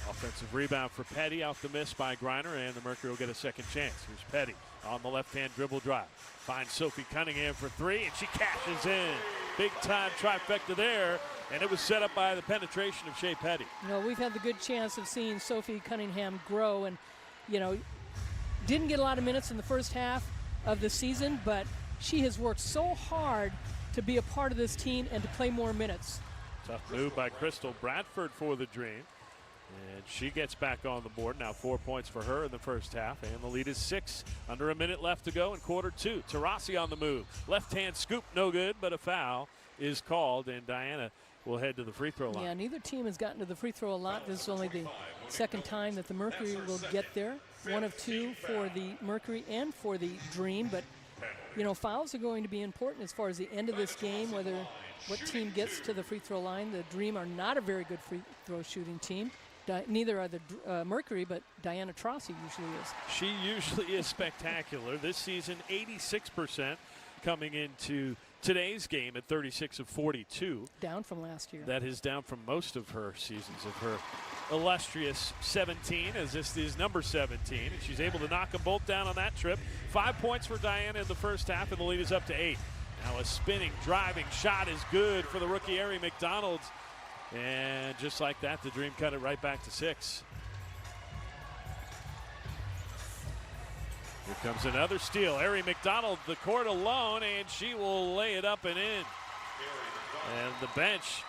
Offensive rebound for Petty, off the miss by Griner, and the Mercury will get a second chance. Here's Petty on the left-hand dribble drive. Finds Sophie Cunningham for 3, and she cashes in. Big-time trifecta there, and it was set up by the penetration of Shea Petty. You know, we've had the good chance of seeing Sophie Cunningham grow, and, you know, didn't get a lot of minutes in the first half of the season, but she has worked so hard to be a part of this team and to play more minutes. Tough move by Crystal Bradford for the Dream. And she gets back on the board. Now 4 points for her in the first half. And the lead is 6. Under a minute left to go in quarter 2. Taurasi on the move. Left-hand scoop, no good, but a foul is called. And Diana will head to the free throw line. Yeah, neither team has gotten to the free throw a lot. This is only the second time that the Mercury will get there. 1 of 2 for the Mercury and for the Dream. But, you know, fouls are going to be important as far as the end of this game, whether what team gets to the free throw line. The Dream are not a very good free throw shooting team. Neither are the Mercury, but Diana Taurasi usually is. She usually is spectacular. This season, 86% coming into today's game at 36 of 42. Down from last year. That is down from most of her seasons of her illustrious 17, as this is number 17. And she's able to knock them both down on that trip. 5 points for Diana in the first half, and the lead is up to 8. Now a spinning, driving shot is good for the rookie Ari McDonald. And just like that, the Dream cut it right back to 6. Here comes another steal. Ari McDonald, the court alone, and she will lay it up and in. And the bench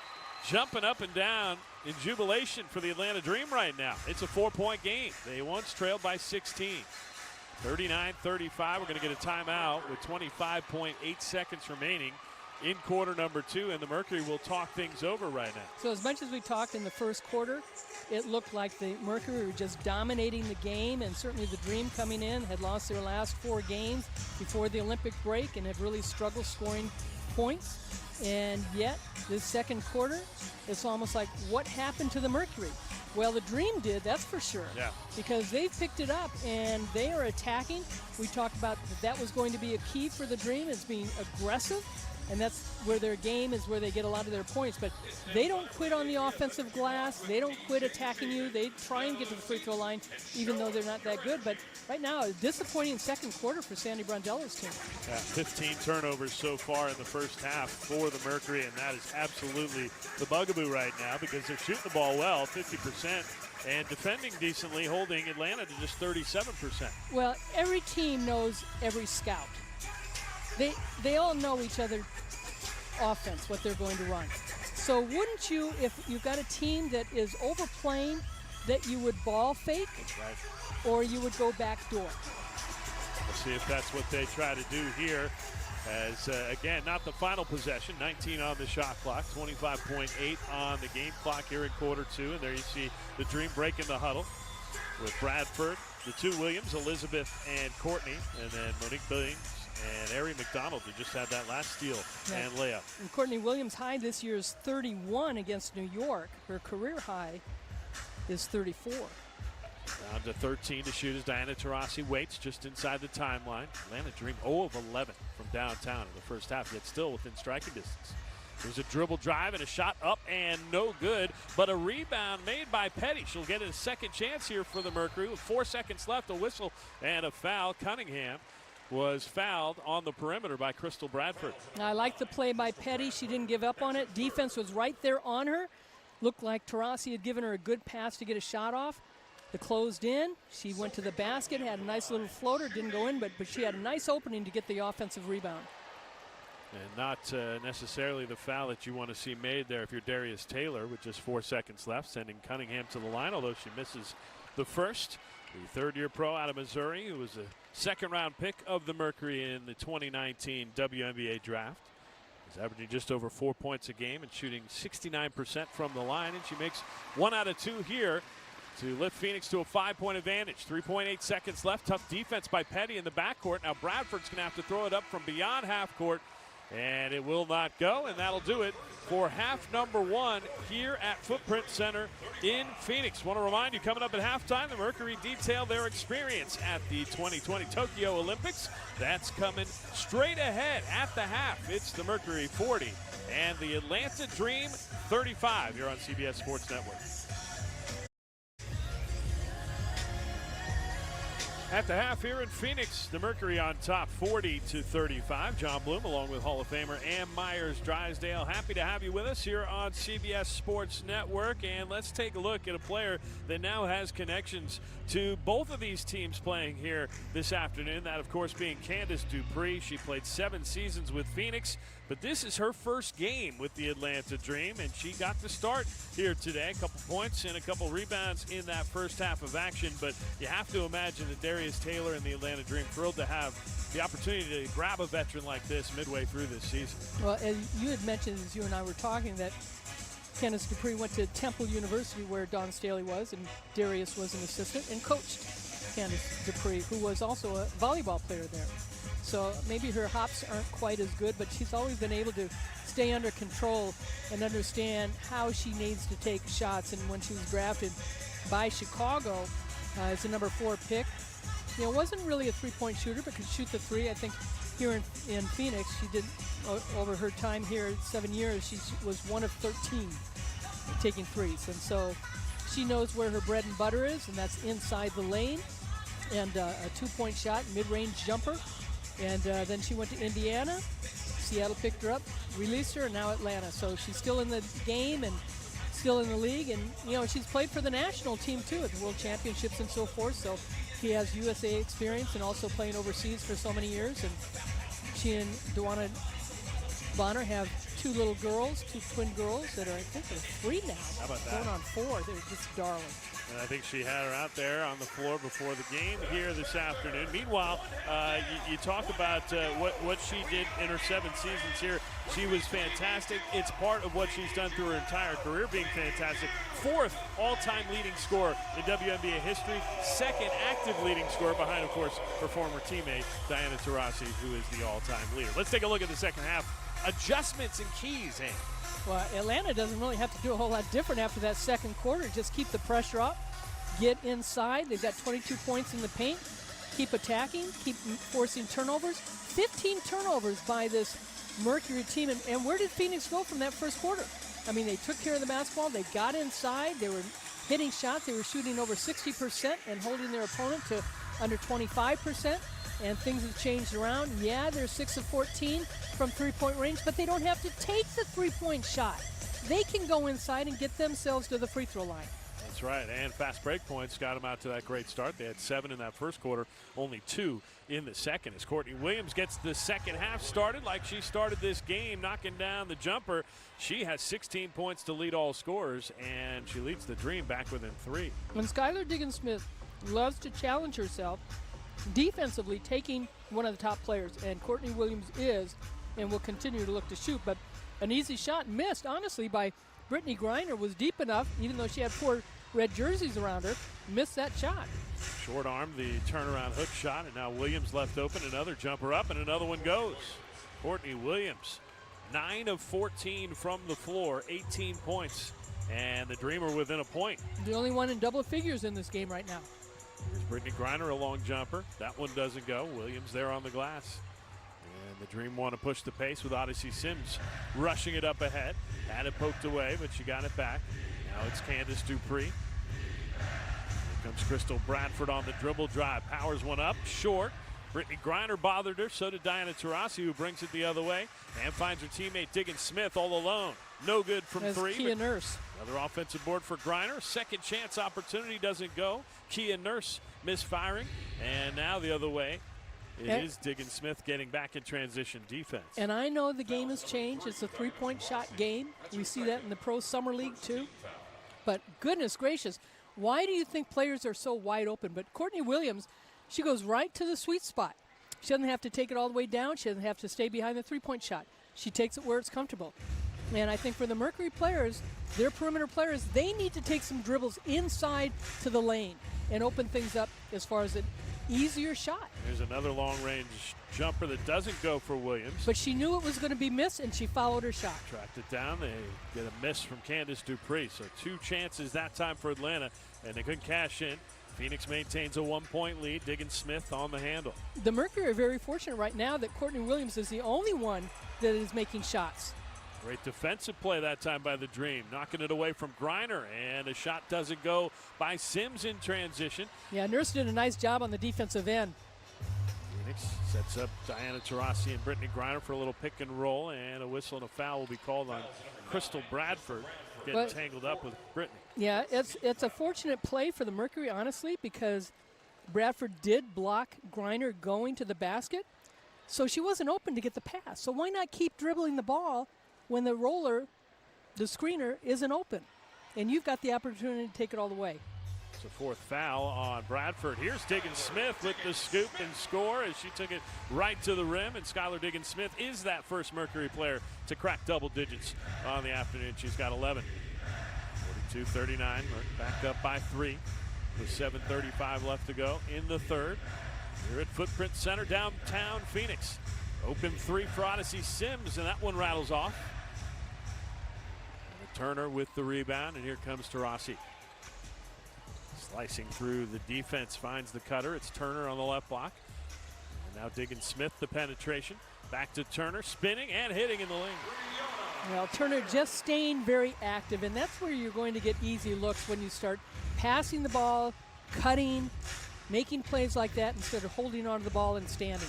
jumping up and down in jubilation for the Atlanta Dream right now. It's a 4-point game. They once trailed by 16. 39-35. We're going to get a timeout with 25.8 seconds remaining in quarter number 2, and the Mercury will talk things over right now. So as much as we talked in the first quarter, it looked like the Mercury were just dominating the game, and certainly the Dream coming in had lost their last 4 games before the Olympic break and have really struggled scoring points. And yet, this second quarter, it's almost like, what happened to the Mercury? Well, the Dream did, that's for sure. Yeah. Because they've picked it up and they are attacking. We talked about that was going to be a key for the Dream, is being aggressive. And that's where their game is, where they get a lot of their points. But they don't quit on the offensive glass. They don't quit attacking you. They try and get to the free throw line, even though they're not that good. But right now, a disappointing second quarter for Sandy Brondello's team. Yeah, 15 turnovers so far in the first half for the Mercury, and that is absolutely the bugaboo right now because they're shooting the ball well, 50%, and defending decently, holding Atlanta to just 37%. Well, every team knows every scout. They all know each other offense, what they're going to run. So wouldn't you, if you've got a team that is overplaying, that you would ball fake, Right. or you would go back door? We'll see if that's what they try to do here. As, again, not the final possession. 19 on the shot clock, 25.8 on the game clock here in quarter 2. And there you see the Dream breaking the huddle with Bradford, the 2 Williams, Elizabeth and Courtney, and then Monique Billings and Ari McDonald, who just had that last steal and layup. And Courtney Williams' high this year is 31 against New York. Her career high is 34. Down to 13 to shoot as Diana Taurasi waits just inside the timeline. Atlanta Dream 0 of 11 from downtown in the first half, yet still within striking distance. It was a dribble drive and a shot up and no good, but a rebound made by Petty. She'll get a second chance here for the Mercury with 4 seconds left, a whistle and a foul. Cunningham was fouled on the perimeter by Crystal Bradford. I like the play by Petty. She didn't give up on it. Defense was right there on her. Looked like Taurasi had given her a good pass to get a shot off. It closed in. She went to the basket, had a nice little floater, didn't go in, but she had a nice opening to get the offensive rebound. And not necessarily the foul that you want to see made there if you're Darius Taylor with just 4 seconds left, sending Cunningham to the line, although she misses the first. The third-year pro out of Missouri, who was a second-round pick of the Mercury in the 2019 WNBA draft. Is averaging just over 4 points a game and shooting 69% from the line, and she makes 1 out of 2 here to lift Phoenix to a 5-point advantage. 3.8 seconds left. Tough defense by Petty in the backcourt. Now Bradford's going to have to throw it up from beyond half court, and it will not go, and that'll do it for half number 1 here at Footprint Center in Phoenix. Want to remind you, coming up at halftime, the Mercury detail their experience at the 2020 Tokyo Olympics. That's coming straight ahead at the half. It's the Mercury 40 and the Atlanta Dream 35 here on CBS Sports Network. At the half here in Phoenix, the Mercury on top 40-35. John Bloom along with Hall of Famer Ann Myers Drysdale. Happy to have you with us here on CBS Sports Network. And let's take a look at a player that now has connections to both of these teams playing here this afternoon. That, of course, being Candace Dupree. She played 7 seasons with Phoenix, but this is her first game with the Atlanta Dream, and she got to start here today. A couple points and a couple rebounds in that first half of action, but you have to imagine that Darius Taylor and the Atlanta Dream thrilled to have the opportunity to grab a veteran like this midway through this season. Well, as you had mentioned as you and I were talking that Candace Dupree went to Temple University where Dawn Staley was, and Darius was an assistant and coached Candace Dupree, who was also a volleyball player there. So maybe her hops aren't quite as good, but she's always been able to stay under control and understand how she needs to take shots. And when she was drafted by Chicago as the number 4 pick, you know, wasn't really a three-point shooter, but could shoot the three. I think here in Phoenix, she did, over her time here, 7 years, she was 1 of 13 taking threes. And so she knows where her bread and butter is, and that's inside the lane, and a 2-point shot, mid-range jumper. And then she went to Indiana. Seattle picked her up, released her, and now Atlanta. So she's still in the game and still in the league. And, you know, she's played for the national team, too, at the World Championships and so forth. So she has USA experience and also playing overseas for so many years. And she and Dewana Bonner have 2 little girls, 2 twin girls that are, I think they're 3 now. How about that? Going on 4. They're just darling. And I think she had her out there on the floor before the game here this afternoon. Meanwhile, you talk about what she did in her 7 seasons here. She was fantastic. It's part of what she's done through her entire career, being fantastic. 4th all-time leading scorer in WNBA history. 2nd active leading scorer behind, of course, her former teammate, Diana Taurasi, who is the all-time leader. Let's take a look at the second half. Adjustments and keys, Hank. Well, Atlanta doesn't really have to do a whole lot different after that second quarter. Just keep the pressure up, get inside. They've got 22 points in the paint. Keep attacking, keep forcing turnovers. 15 turnovers by this Mercury team. And where did Phoenix go from that first quarter? I mean, they took care of the basketball. They got inside. They were hitting shots. They were shooting over 60% and holding their opponent to under 25%. And things have changed around. Yeah, they're 6 of 14 from three-point range, but they don't have to take the three-point shot. They can go inside and get themselves to the free throw line. That's right, and fast break points got them out to that great start. They had 7 in that first quarter, only 2 in the second. As Courtney Williams gets the second half started like she started this game, knocking down the jumper. She has 16 points to lead all scorers, and she leads the Dream back within 3. When Skylar Diggins-Smith loves to challenge herself, defensively taking one of the top players, and Courtney Williams is, and will continue to look to shoot. But an easy shot missed, honestly, by Brittany Griner was deep enough, even though she had 4 red jerseys around her, missed that shot. Short arm, the turnaround hook shot, and now Williams left open. Another jumper up, and another one goes. Courtney Williams, 9 of 14 from the floor, 18 points, and the Dreamer within a point. The only one in double figures in this game right now. Here's Brittany Griner, a long jumper. That one doesn't go. Williams there on the glass. And the Dream want to push the pace with Odyssey Sims rushing it up ahead. Had it poked away, but she got it back. Now it's Candace Dupree. Here comes Crystal Bradford on the dribble drive. Powers one up, short. Brittany Griner bothered her, so did Diana Taurasi, who brings it the other way and finds her teammate Diggin Smith all alone. No good from three. Kia Nurse. Another offensive board for Griner. Second chance opportunity doesn't go. Kia Nurse misfiring, and now the other way. It is Diggin Smith getting back in transition defense. And I know the game has changed. It's a three-point shot game. We see that in the Pro Summer League too. But goodness gracious, why do you think players are so wide open? But Courtney Williams, she goes right to the sweet spot. She doesn't have to take it all the way down. She doesn't have to stay behind the three-point shot. She takes it where it's comfortable. And I think for the Mercury players, their perimeter players, they need to take some dribbles inside to the lane and open things up as far as an easier shot. There's another long-range jumper that doesn't go for Williams. But she knew it was going to be missed, and she followed her shot. Tracked it down. They get a miss from Candace Dupree. So 2 chances that time for Atlanta, and they couldn't cash in. Phoenix maintains a 1-point lead. Diggin Smith on the handle. The Mercury are very fortunate right now that Courtney Williams is the only one that is making shots. Great defensive play that time by the Dream. Knocking it away from Griner, and a shot doesn't go by Sims in transition. Yeah, Nurse did a nice job on the defensive end. Phoenix sets up Diana Taurasi and Brittany Griner for a little pick and roll, and a whistle and a foul will be called on Crystal Bradford, getting tangled up with Brittany. Yeah, it's a fortunate play for the Mercury, honestly, because Bradford did block Griner going to the basket, so she wasn't open to get the pass. So why not keep dribbling the ball when the roller, the screener, isn't open? And you've got the opportunity to take it all the way. It's a 4th foul on Bradford. Here's Diggin Smith with the scoop and score as she took it right to the rim. And Skylar Diggin Smith is that first Mercury player to crack double digits on the afternoon. She's got 11. 42-39, back up by 3 with 7:35 left to go in the third. Here at Footprint Center, downtown Phoenix. Open 3 for Odyssey Sims, and that one rattles off. And Turner with the rebound, and here comes Taurasi. Slicing through the defense, finds the cutter. It's Turner on the left block. And now Diggin Smith, the penetration. Back to Turner, spinning and hitting in the lane. Well, Turner just staying very active, and that's where you're going to get easy looks when you start passing the ball, cutting, making plays like that instead of holding onto the ball and standing.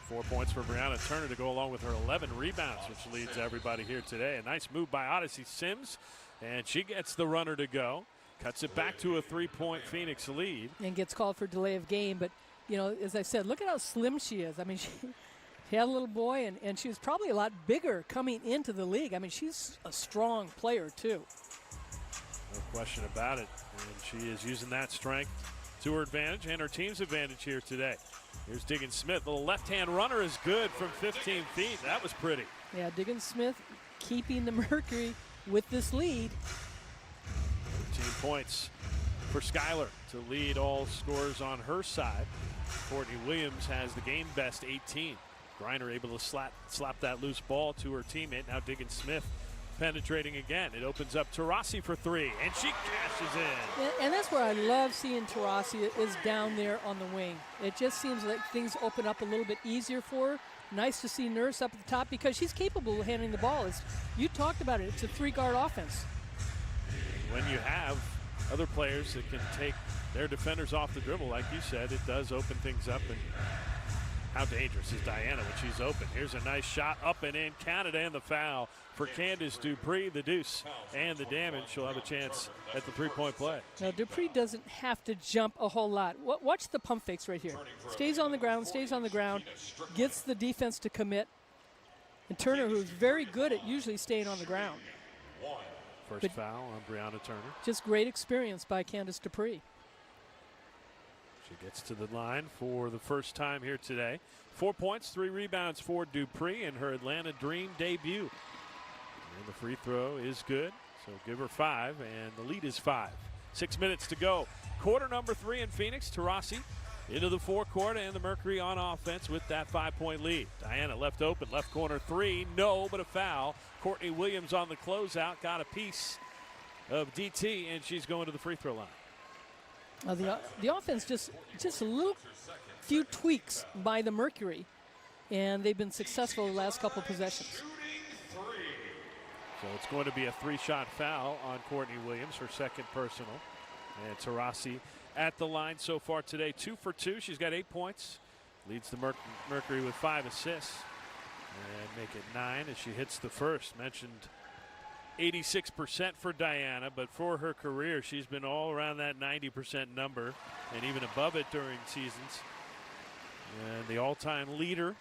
4 points for Brianna Turner to go along with her 11 rebounds, which leads everybody here today. A nice move by Odyssey Sims, and she gets the runner to go. Cuts it back to a 3-point Phoenix lead. And gets called for delay of game, but, you know, as I said, look at how slim she is. I mean, she had a little boy, and she was probably a lot bigger coming into the league. I mean, she's a strong player, too. No question about it. And she is using that strength to her advantage and her team's advantage here today. Here's Diggin Smith. The left-hand runner is good from 15 feet. That was pretty. Yeah, Diggin Smith keeping the Mercury with this lead. 13 points for Skylar to lead all scorers on her side. Courtney Williams has the game best 18. Griner able to slap that loose ball to her teammate. Now Diggin Smith penetrating again. It opens up Taurasi for 3, and she cashes in. And that's where I love seeing Taurasi is down there on the wing. It just seems like things open up a little bit easier for her. Nice to see Nurse up at the top because she's capable of handling the ball. You talked about it. It's a 3-guard offense. When you have other players that can take their defenders off the dribble, like you said, it does open things up. And how dangerous is Diana when she's open? Here's a nice shot up and in. Canada, and the foul for Candace Dupree, the deuce and the damage. She'll have a chance at the 3-point play. Now, Dupree doesn't have to jump a whole lot. Watch the pump fakes right here. Stays on the ground, gets the defense to commit. And Turner, who's very good at usually staying on the ground. First foul on Brianna Turner. Just great experience by Candace Dupree. She gets to the line for the first time here today. 4 points, 3 rebounds for Dupree in her Atlanta Dream debut. And the free throw is good, so give her 5, and the lead is 5. 6 minutes to go. Quarter number 3 in Phoenix. Taurasi into the forecourt, and the Mercury on offense with that 5-point lead. Diana left open, left corner 3, no, but a foul. Courtney Williams on the closeout, got a piece of DT, and she's going to the free throw line. The offense just a little few tweaks by the Mercury, and they've been successful the last couple possessions. So it's going to be a 3-shot foul on Courtney Williams, her second personal. And Taurasi at the line so far today, 2 for 2. She's got 8 points. Leads the Mercury with 5 assists. And make it 9 as she hits the first. Mentioned 86% for Diana, but for her career, she's been all around that 90% number and even above it during seasons. And the all-time leader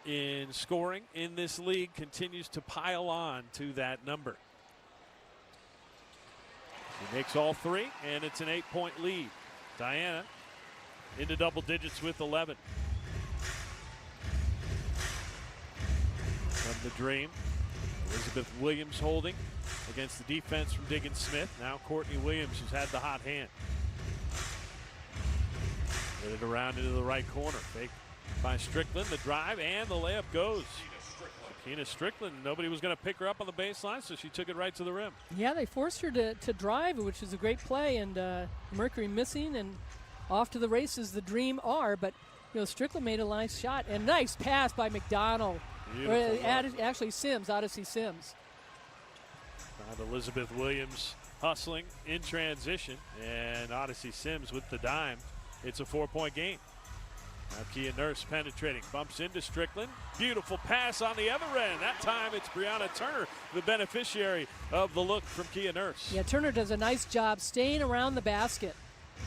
in scoring in this league continues to pile on to that number. She makes all 3, and it's an 8-point lead. Diana into double digits with 11. From the Dream, Elizabeth Williams holding against the defense from Diggins Smith. Now Courtney Williams, who's had the hot hand. Get it around into the right corner. Fake by Strickland, the drive, and the layup goes. Shekinah Strickland, nobody was going to pick her up on the baseline, so she took it right to the rim. Yeah, they forced her to drive, which is a great play, and Mercury missing, and off to the races the Dream are, but Strickland made a nice shot, and nice pass by McDonald. Actually Sims, Odyssey Sims. Found Elizabeth Williams hustling in transition, and Odyssey Sims with the dime. It's a 4-point game. Now Kia Nurse penetrating, bumps into Strickland. Beautiful pass on the other end. That time it's Brianna Turner, the beneficiary of the look from Kia Nurse. Yeah, Turner does a nice job staying around the basket.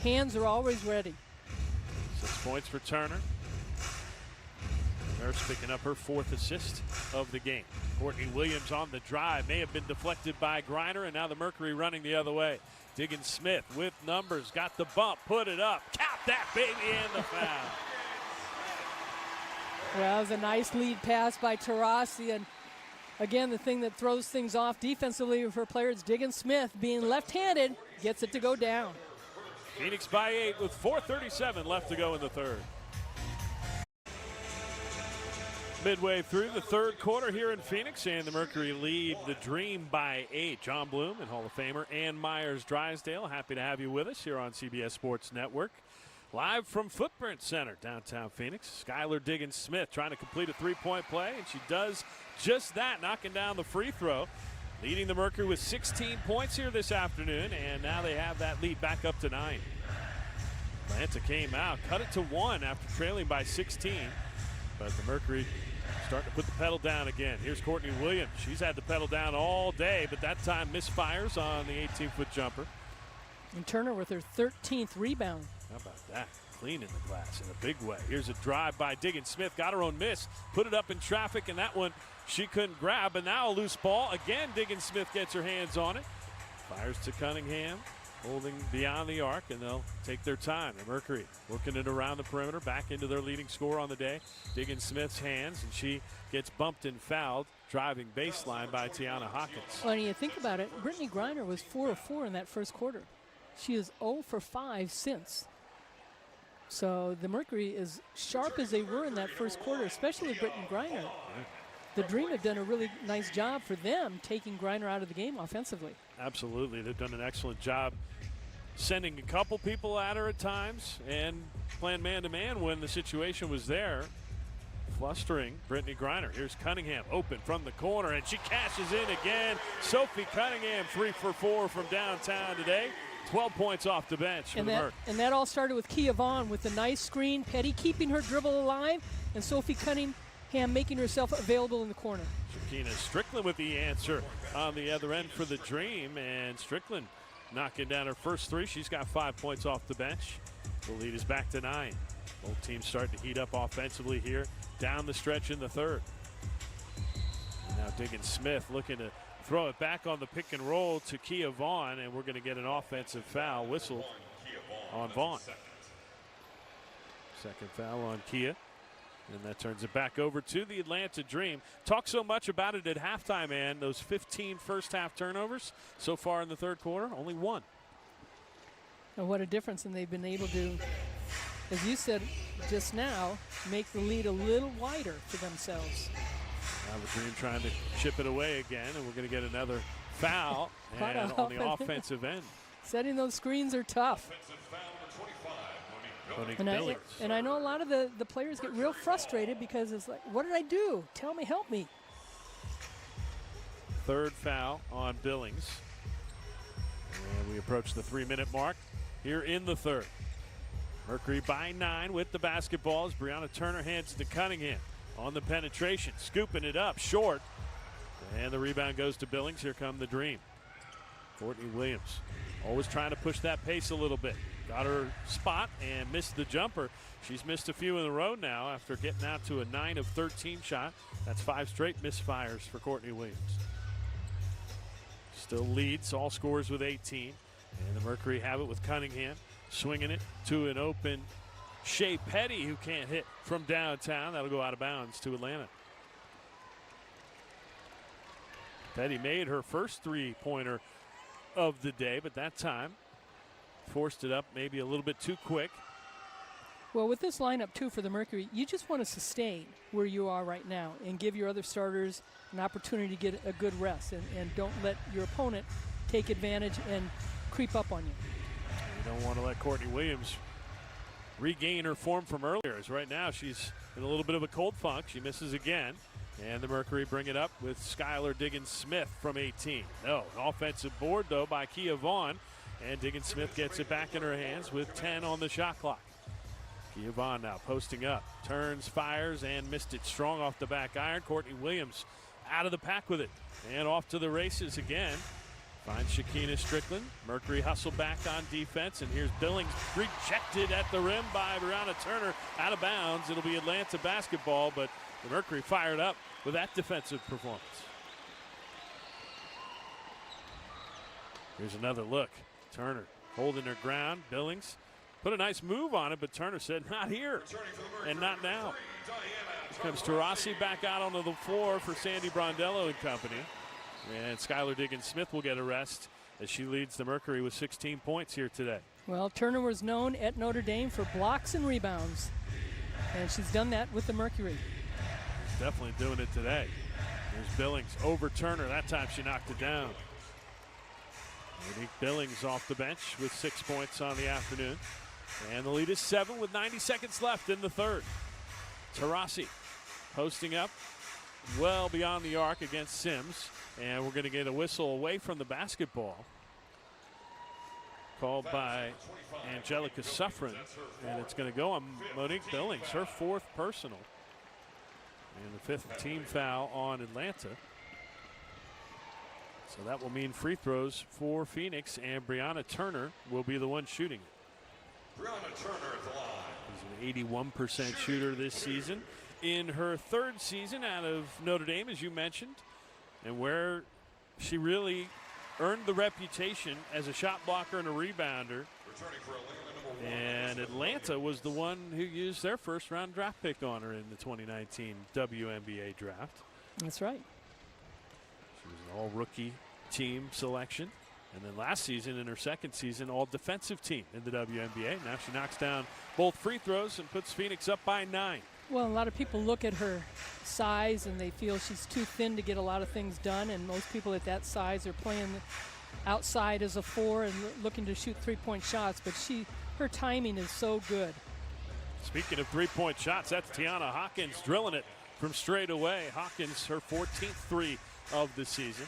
Hands are always ready. 6 points for Turner. Nurse picking up her 4th assist of the game. Courtney Williams on the drive, may have been deflected by Griner, and now the Mercury running the other way. Diggins Smith with numbers, got the bump, put it up, cap that baby, and the foul. Well, that was a nice lead pass by Taurasi, and again, the thing that throws things off defensively for players, Diggins Smith being left-handed, gets it to go down. Phoenix by 8 with 4:37 left to go in the third. Midway through the third quarter here in Phoenix, and the Mercury lead the Dream by 8. John Bloom and Hall of Famer Ann Myers-Drysdale, happy to have you with us here on CBS Sports Network. Live from Footprint Center, downtown Phoenix. Skylar Diggins Smith trying to complete a 3-point play, and she does just that, knocking down the free throw. Leading the Mercury with 16 points here this afternoon, and now they have that lead back up to 9. Atlanta came out, cut it to 1 after trailing by 16. But the Mercury starting to put the pedal down again. Here's Courtney Williams. She's had the pedal down all day, but that time misfires on the 18-foot jumper. And Turner with her 13th rebound. How about that? Cleaning the glass in a big way. Here's a drive by Diggins Smith. Got her own miss. Put it up in traffic, and that one she couldn't grab. And now a loose ball. Again, Diggins Smith gets her hands on it. Fires to Cunningham. Holding beyond the arc, and they'll take their time. The Mercury working it around the perimeter, back into their leading scorer on the day. Diggins Smith's hands, and she gets bumped and fouled, driving baseline by Tiana Hawkins. Well, and you think about it, Brittany Griner was 4 of 4 in that first quarter. She is 0 for 5 since. So the Mercury, as sharp as they were in that first quarter, especially Brittany Griner, the Dream have done a really nice job for them taking Griner out of the game offensively. Absolutely. They've done an excellent job sending a couple people at her at times and playing man-to-man when the situation was there. Flustering Brittany Griner. Here's Cunningham open from the corner, and she cashes in again. Sophie Cunningham 3 for 4 from downtown today. 12 points off the bench for the Merc. And that all started with Kia Vaughn with a nice screen. Petty keeping her dribble alive, and Sophie Cunningham making herself available in the corner. Shekinah Strickland with the answer on the other end for the Dream, and Strickland knocking down her first 3. She's got 5 points off the bench. The lead is back to 9. Both teams starting to heat up offensively here down the stretch in the third. And now Diggins Smith looking to throw it back on the pick and roll to Kia Vaughn, and we're going to get an offensive foul whistled on Vaughn. Second foul on Kia. And that turns it back over to the Atlanta Dream. Talk so much about it at halftime, and those 15 first-half turnovers so far in the third quarter, only 1. And what a difference, and they've been able to, as you said just now, make the lead a little wider for themselves. Now the Dream trying to chip it away again, and we're going to get another foul and on the offensive end. Setting those screens are tough. Monique And Billings. I know a lot of the players get real frustrated because it's like, what did I do? Tell me, help me. Third foul on Billings. And we approach the 3-minute mark here in the third. Mercury by 9 with the basketball as Brianna Turner hands to Cunningham on the penetration, scooping it up short. And the rebound goes to Billings. Here come the Dream. Courtney Williams always trying to push that pace a little bit. Got her spot and missed the jumper. She's missed a few in a row now after getting out to a 9 of 13 shot. That's 5 straight misfires for Courtney Williams. Still leads all scores with 18. And the Mercury have it with Cunningham swinging it to an open Shea Petty, who can't hit from downtown. That'll go out of bounds to Atlanta. Petty made her first three-pointer of the day, but that time forced it up maybe a little bit too quick. Well, with this lineup, too, for the Mercury, you just want to sustain where you are right now and give your other starters an opportunity to get a good rest, and don't let your opponent take advantage and creep up on you. You don't want to let Courtney Williams regain her form from earlier, as right now she's in a little bit of a cold funk. She misses again. And the Mercury bring it up with Skylar Diggins-Smith from 18. No, an offensive board, though, by Kia Vaughn. And Diggins-Smith gets it back in her hands with 10 on the shot clock. Kia Vaughn now posting up. Turns, fires, and missed it strong off the back iron. Courtney Williams out of the pack with it. And off to the races again. Finds Shakina Strickland. Mercury hustle back on defense. And here's Billings rejected at the rim by Brianna Turner. Out of bounds. It'll be Atlanta basketball, but the Mercury fired up with that defensive performance. Here's another look. Turner holding her ground. Billings put a nice move on it, but Turner said, not here and not now. Here comes Taurasi back out onto the floor for Sandy Brondello and company. And Skylar Diggins-Smith will get a rest as she leads the Mercury with 16 points here today. Well, Turner was known at Notre Dame for blocks and rebounds, and she's done that with the Mercury. Definitely doing it today. There's Billings over Turner. That time she knocked it down. Monique Billings off the bench with 6 points on the afternoon. And the lead is 7 with 90 seconds left in the third. Taurasi posting up well beyond the arc against Sims. And we're going to get a whistle away from the basketball called by Angelica Suffren. And it's going to go on Monique Billings, her 4th personal. And the 5th team foul on Atlanta. So that will mean free throws for Phoenix, and Brianna Turner will be the one shooting it. Brianna Turner at the line. She's an 81% shooter this season. In her 3rd season out of Notre Dame, as you mentioned, and where she really earned the reputation as a shot blocker and a rebounder. And Atlanta was the one who used their first-round draft pick on her in the 2019 WNBA draft. That's right. She was an all-rookie team selection. And then last season, in her 2nd season, all-defensive team in the WNBA. Now she knocks down both free throws and puts Phoenix up by 9. Well, a lot of people look at her size and they feel she's too thin to get a lot of things done. And most people at that size are playing outside as a 4 and looking to shoot three-point shots. But her timing is so good. Speaking of three-point shots, that's Tiana Hawkins drilling it from straight away. Hawkins, her 14th three of the season.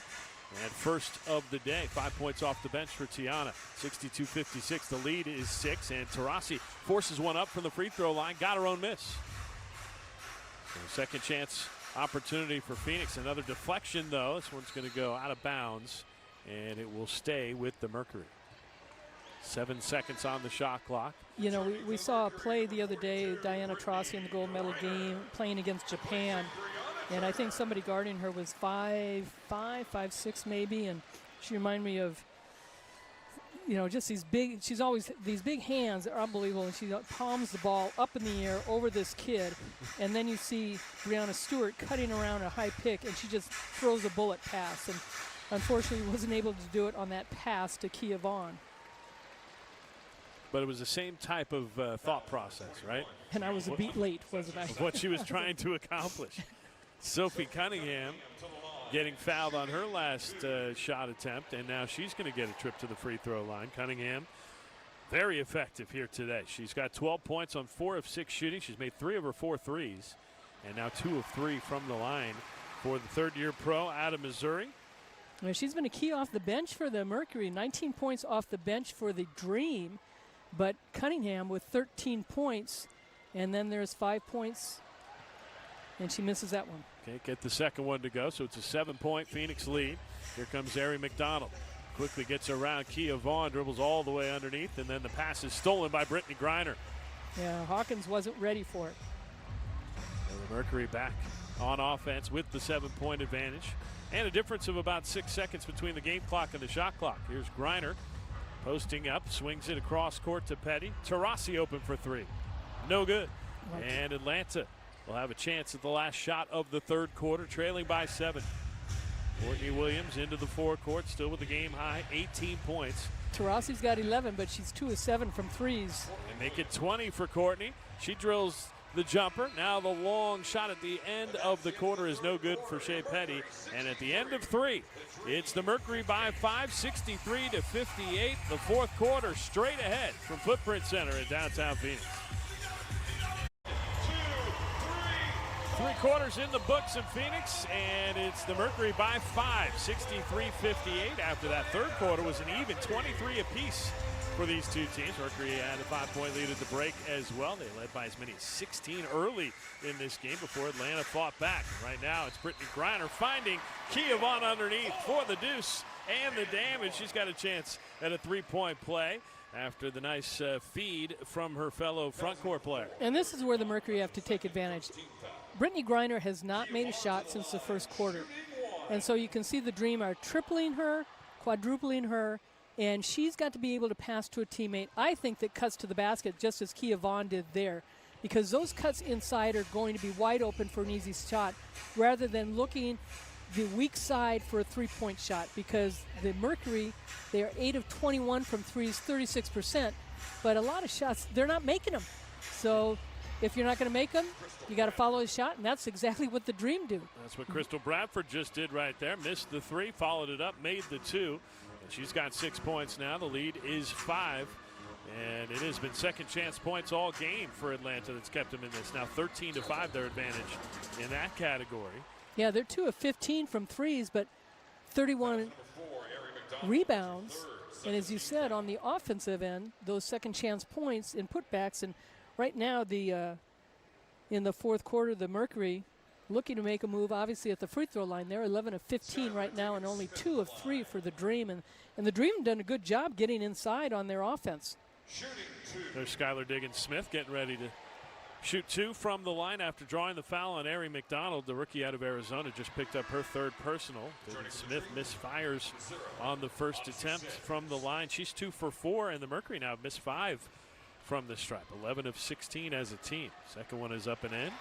And first of the day, 5 points off the bench for Tiana. 62-56, the lead is 6, and Taurasi forces one up from the free throw line, got her own miss. So second chance opportunity for Phoenix. Another deflection, though. This one's going to go out of bounds, and it will stay with the Mercury. 7 seconds on the shot clock. You know, we saw a play the other day, Diana Taurasi in the gold medal game, playing against Japan. And I think somebody guarding her was 5'5", 5'6" maybe, and she reminded me of, you know, just these big. She's always these big hands are unbelievable, and she palms the ball up in the air over this kid, and then you see Breanna Stewart cutting around a high pick, and she just throws a bullet pass, and unfortunately wasn't able to do it on that pass to Kia Vaughn. But it was the same type of thought process, right? And I was a beat late, wasn't I? What she was trying to accomplish. Sophie Cunningham getting fouled on her last shot attempt, and now she's going to get a trip to the free throw line. Cunningham very effective here today. She's got 12 points on 4 of 6 shooting. She's made 3 of her 4 threes, and now 2 of 3 from the line for the third-year pro out of Missouri. Well, she's been a key off the bench for the Mercury. 19 points off the bench for the Dream, but Cunningham with 13 points, and then there's 5 points, and she misses that one. Can't get the second one to go, so it's a 7-point Phoenix lead. Here comes Ari McDonald. Quickly gets around Kia Vaughn, dribbles all the way underneath, and then the pass is stolen by Brittany Griner. Yeah, Hawkins wasn't ready for it. So the Mercury back on offense with the 7-point advantage, and a difference of about 6 seconds between the game clock and the shot clock. Here's Griner posting up, swings it across court to Petty. Taurasi open for 3. No good. And Atlanta will have a chance at the last shot of the third quarter, trailing by 7. Courtney Williams into the forecourt, still with the game high, 18 points. Taurasi's got 11, but she's 2 of 7 from threes. They make it 20 for Courtney. She drills the jumper. Now the long shot at the end of the quarter is no good for Shea Petty. And at the end of 3, it's the Mercury by 5, 63-58. The fourth quarter straight ahead from Footprint Center in downtown Phoenix. 3 quarters in the books in Phoenix, and it's the Mercury by 5, 63-58. After that third quarter was an even 23 apiece for these two teams. Mercury had a 5-point lead at the break as well. They led by as many as 16 early in this game before Atlanta fought back. Right now it's Brittany Griner finding Kia Vaughn underneath for the deuce and the damage. She's got a chance at a 3-point play after the nice feed from her fellow front court player. And this is where the Mercury have to take advantage. Brittany Griner has not made a shot since the first quarter. And so you can see the Dream are tripling her, quadrupling her, and she's got to be able to pass to a teammate, I think, that cuts to the basket just as Kia Vaughn did there. Because those cuts inside are going to be wide open for an easy shot rather than looking the weak side for a 3-point shot, because the Mercury, they are 8 of 21 from threes, 36%, but a lot of shots, they're not making them. So if you're not going to make them, you got to follow the shot, and that's exactly what the Dream do. That's what Crystal Bradford just did right there. Missed the 3, followed it up, made the 2, and she's got 6 points now. The lead is 5, and it has been second chance points all game for Atlanta that's kept them in this. Now 13-5 their advantage in that category. Yeah, they're 2 of 15 from threes, but 31 rebounds. And as you said, on the offensive end, those second chance points and putbacks. And right now, in the fourth quarter, the Mercury looking to make a move, obviously, at the free throw line. They're 11 of 15 right now and only 2 of 3 for the Dream. And the Dream done a good job getting inside on their offense. There's Skylar Diggins-Smith getting ready to shoot 2 from the line after drawing the foul on Ari McDonald. The rookie out of Arizona just picked up her 3rd personal. Diggins-Smith misfires on the first attempt from the line. She's 2 for 4, and the Mercury now missed 5 from the stripe. 11 of 16 as a team. Second one is up and in.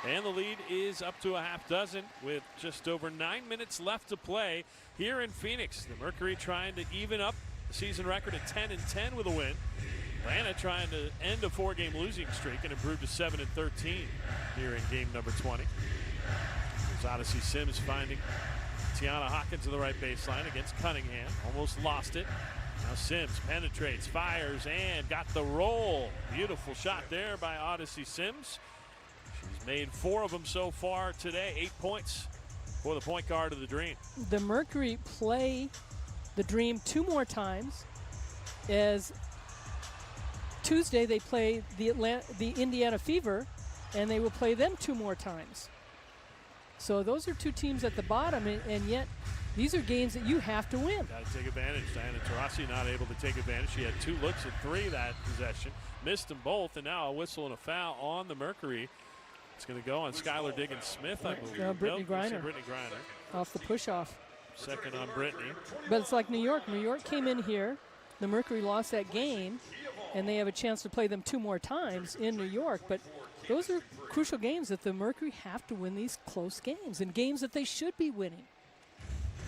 And the lead is up to a half dozen with just over 9 minutes left to play here in Phoenix. The Mercury trying to even up the season record at 10-10 with a win. Atlanta trying to end a 4-game losing streak and improve to 7-13 here in game number 20. There's Odyssey Sims finding Tiana Hawkins in the right baseline against Cunningham. Almost lost it. Now Sims penetrates, fires, and got the roll. Beautiful shot there by Odyssey Sims. She's made 4 of them so far today. 8 points for the point guard of the Dream. The Mercury play the Dream 2 more times. As Tuesday they play the Indiana Fever, and they will play them 2 more times. So those are 2 teams at the bottom, and yet these are games that you have to win. Got to take advantage. Diana Taurasi not able to take advantage. She had 2 looks at 3 that possession. Missed them both, and now a whistle and a foul on the Mercury. It's going to go on Skylar Diggins-Smith, I believe. Brittany Griner. Brittany Griner. Off the push-off. Second on Brittany. But it's like New York. New York came in here. The Mercury lost that game, and they have a chance to play them 2 more times in New York. But those are crucial games that the Mercury have to win, these close games, and games that they should be winning.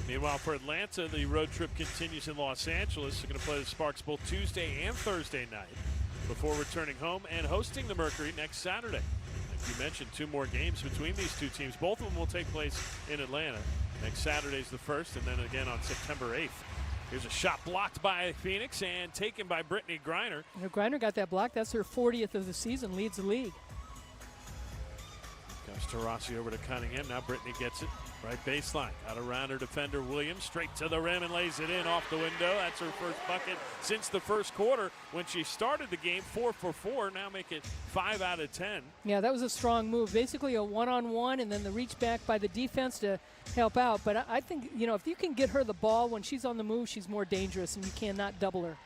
Meanwhile, for Atlanta, the road trip continues in Los Angeles. They're going to play the Sparks both Tuesday and Thursday night before returning home and hosting the Mercury next Saturday. Like you mentioned, 2 more games between these 2 teams. Both of them will take place in Atlanta. Next Saturday's the 1st, and then again on September 8th Here's a shot blocked by Phoenix and taken by Brittany Griner. Griner got that block. That's her 40th of the season, leads the league. Comes Taurasi over to Cunningham. Now Brittany gets it. Right baseline. Out around her defender, Williams. Straight to the rim and lays it in off the window. That's her first bucket since the first quarter. When she started the game, 4 for 4. Now make it 5 out of 10. Yeah, that was a strong move. Basically a one-on-one and then the reach back by the defense to help out. But I think, you know, if you can get her the ball when she's on the move, she's more dangerous and you cannot double her.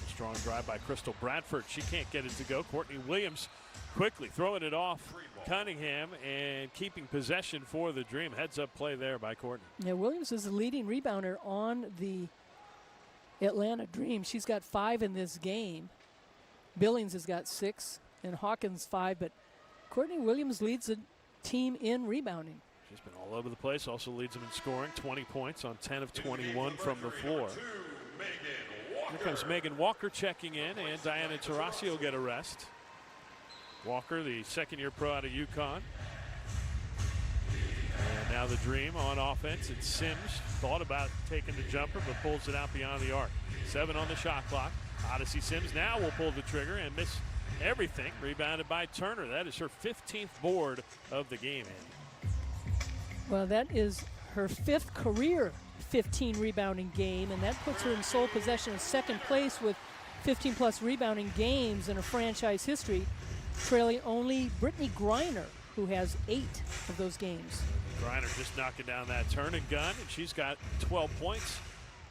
Strong drive by Crystal Bradford. She can't get it to go. Courtney Williams quickly throwing it off Cunningham and keeping possession for the Dream. Heads up play there by Courtney. Yeah, Williams is the leading rebounder on the Atlanta Dream. She's got 5 in this game. Billings has got 6 and Hawkins 5, but Courtney Williams leads the team in rebounding. She's been all over the place, also leads them in scoring. 20 points on 10 of 21 from the floor. Here comes Megan Walker checking in, and Diana Taurasi will get a rest. Walker, the second-year pro out of UConn. And now the Dream on offense. It's Sims. Thought about taking the jumper, but pulls it out beyond the arc. 7 on the shot clock. Odyssey Sims now will pull the trigger and miss everything. Rebounded by Turner. That is her 15th board of the game. Well, that is her 5th career 15 rebounding game, and that puts her in sole possession of second place with 15-plus rebounding games in her franchise history, trailing only Brittany Griner, who has 8 of those games. Griner just knocking down that turn and gun, and she's got 12 points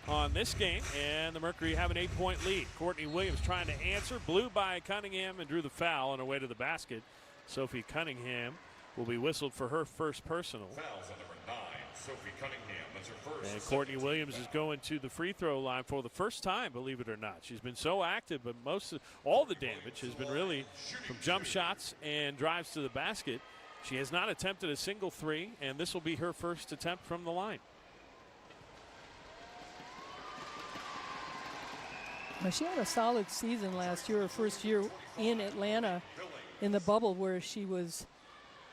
on this game, and the Mercury have an 8-point lead. Courtney Williams trying to answer, blew by Cunningham and drew the foul on her way to the basket. Sophie Cunningham will be whistled for her first personal. Fouls on number 9, Sophie Cunningham. That's her first. And Courtney Williams is going to the free throw line for the first time, believe it or not. She's been so active, but all the damage has been really from jump shots and drives to the basket. She has not attempted a single 3, and this will be her first attempt from the line. Well, she had a solid season last year, her first year in Atlanta in the bubble, where she was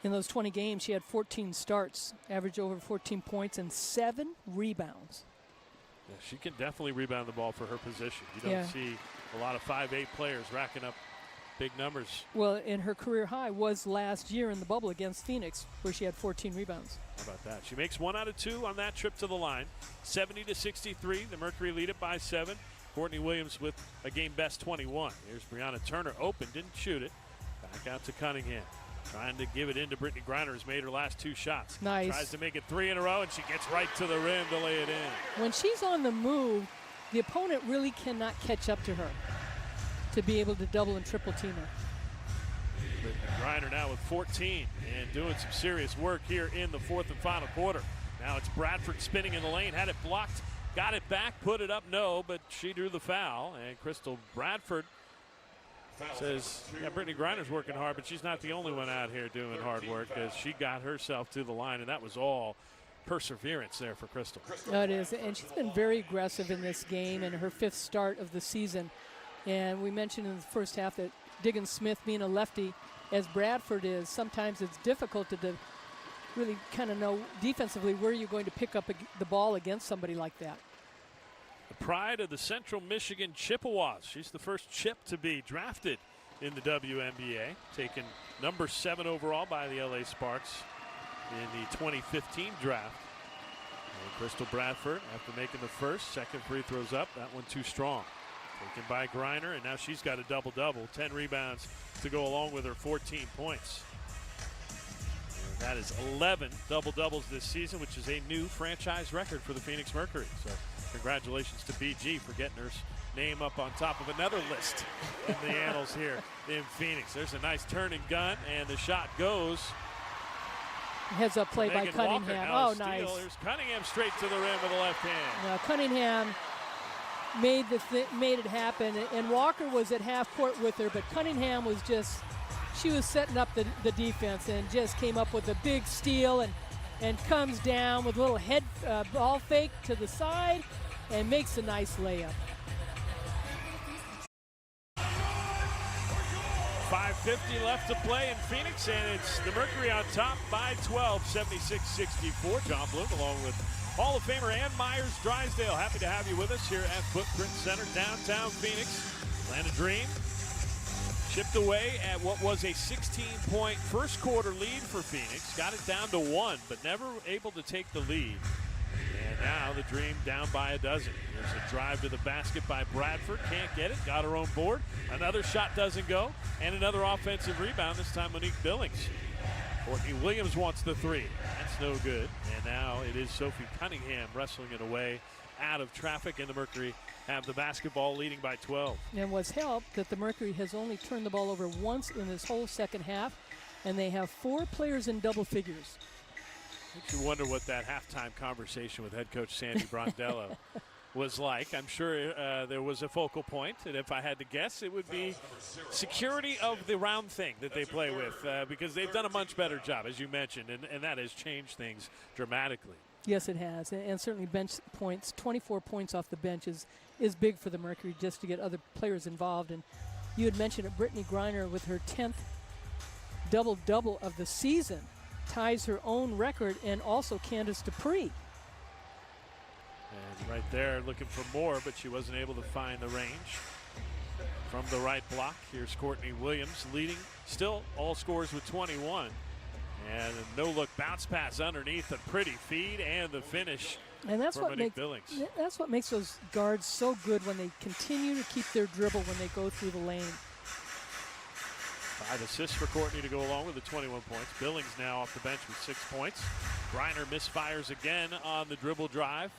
in those 20 games. She had 14 starts, averaged over 14 points and 7 rebounds. Yeah, she can definitely rebound the ball for her position. You don't see a lot of 5'8" players racking up big numbers. Well, and her career high was last year in the bubble against Phoenix, where she had 14 rebounds. How about that? She makes 1 out of 2 on that trip to the line. 70-63. The Mercury lead it by 7. Courtney Williams with a game best 21. Here's Brianna Turner open, didn't shoot it. Back out to Cunningham. Trying to give it into Brittany Griner, who's made her last 2 shots. Nice. Tries to make it 3 in a row, and she gets right to the rim to lay it in. When she's on the move, the opponent really cannot catch up to her to be able to double and triple team her. Brittany Griner now with 14 and doing some serious work here in the 4th and final quarter. Now it's Bradford spinning in the lane, had it blocked, got it back, put it up, no, but she drew the foul, and Crystal Bradford says, yeah, Brittany Griner's working hard, but she's not the only one out here doing hard work, as she got herself to the line, and that was all perseverance there for Crystal. It is, and she's been very aggressive in this game and her 5th start of the season. And we mentioned in the first half that Diggins Smith being a lefty, as Bradford is, sometimes it's difficult to really kind of know defensively where you're going to pick up the ball against somebody like that. The pride of the Central Michigan Chippewas. She's the first Chip to be drafted in the WNBA, taken number 7 overall by the LA Sparks in the 2015 draft. And Crystal Bradford, after making the first, second free throws up. That one too strong. Taken by Griner, and now she's got a double-double. 10 rebounds to go along with her 14 points. And that is 11 double-doubles this season, which is a new franchise record for the Phoenix Mercury. So congratulations to BG for getting her name up on top of another list in the annals here in Phoenix. There's a nice turn and gun, and the shot goes. Heads up play by Cunningham. Oh, nice. There's Cunningham straight to the rim with the left hand. Now Cunningham made it happen, and Walker was at half court with her, but Cunningham was she was setting up the defense and just came up with a big steal and comes down with a little head ball fake to the side and makes a nice layup. 5:50 left to play in Phoenix, and it's the Mercury on top by 12, 76-64. John Bloom along with Hall of Famer Ann Myers Drysdale. Happy to have you with us here at Footprint Center, downtown Phoenix. Atlanta Dream chipped away at what was a 16-point first quarter lead for Phoenix. Got it down to 1, but never able to take the lead. And now the Dream down by a dozen. There's a drive to the basket by Bradford. Can't get it. Got her own board. Another shot doesn't go. And another offensive rebound, this time Monique Billings. Courtney Williams wants the 3. That's no good. And now it is Sophie Cunningham wrestling it away out of traffic, and the Mercury have the basketball leading by 12. And what's helped that the Mercury has only turned the ball over once in this whole second half, and they have 4 players in double figures. Makes you wonder what that halftime conversation with head coach Sandy Brondello was like. I'm sure there was a focal point, and if I had to guess, it would be security of the round thing that they play with, because they've done a much better job, as you mentioned, and that has changed things dramatically. Yes, it has, and certainly bench points. 24 points off the bench is big for the Mercury, just to get other players involved. And you had mentioned it, Brittany Griner with her 10th double-double of the season ties her own record, and also Candace Dupree. And right there looking for more, but she wasn't able to find the range. From the right block, here's Courtney Williams leading still all scores with 21. And a no-look bounce pass underneath, a pretty feed, and the finish. And that's what makes those guards so good, when they continue to keep their dribble when they go through the lane. 5 assists for Courtney to go along with the 21 points. Billings now off the bench with 6 points. Griner misfires again on the dribble drive.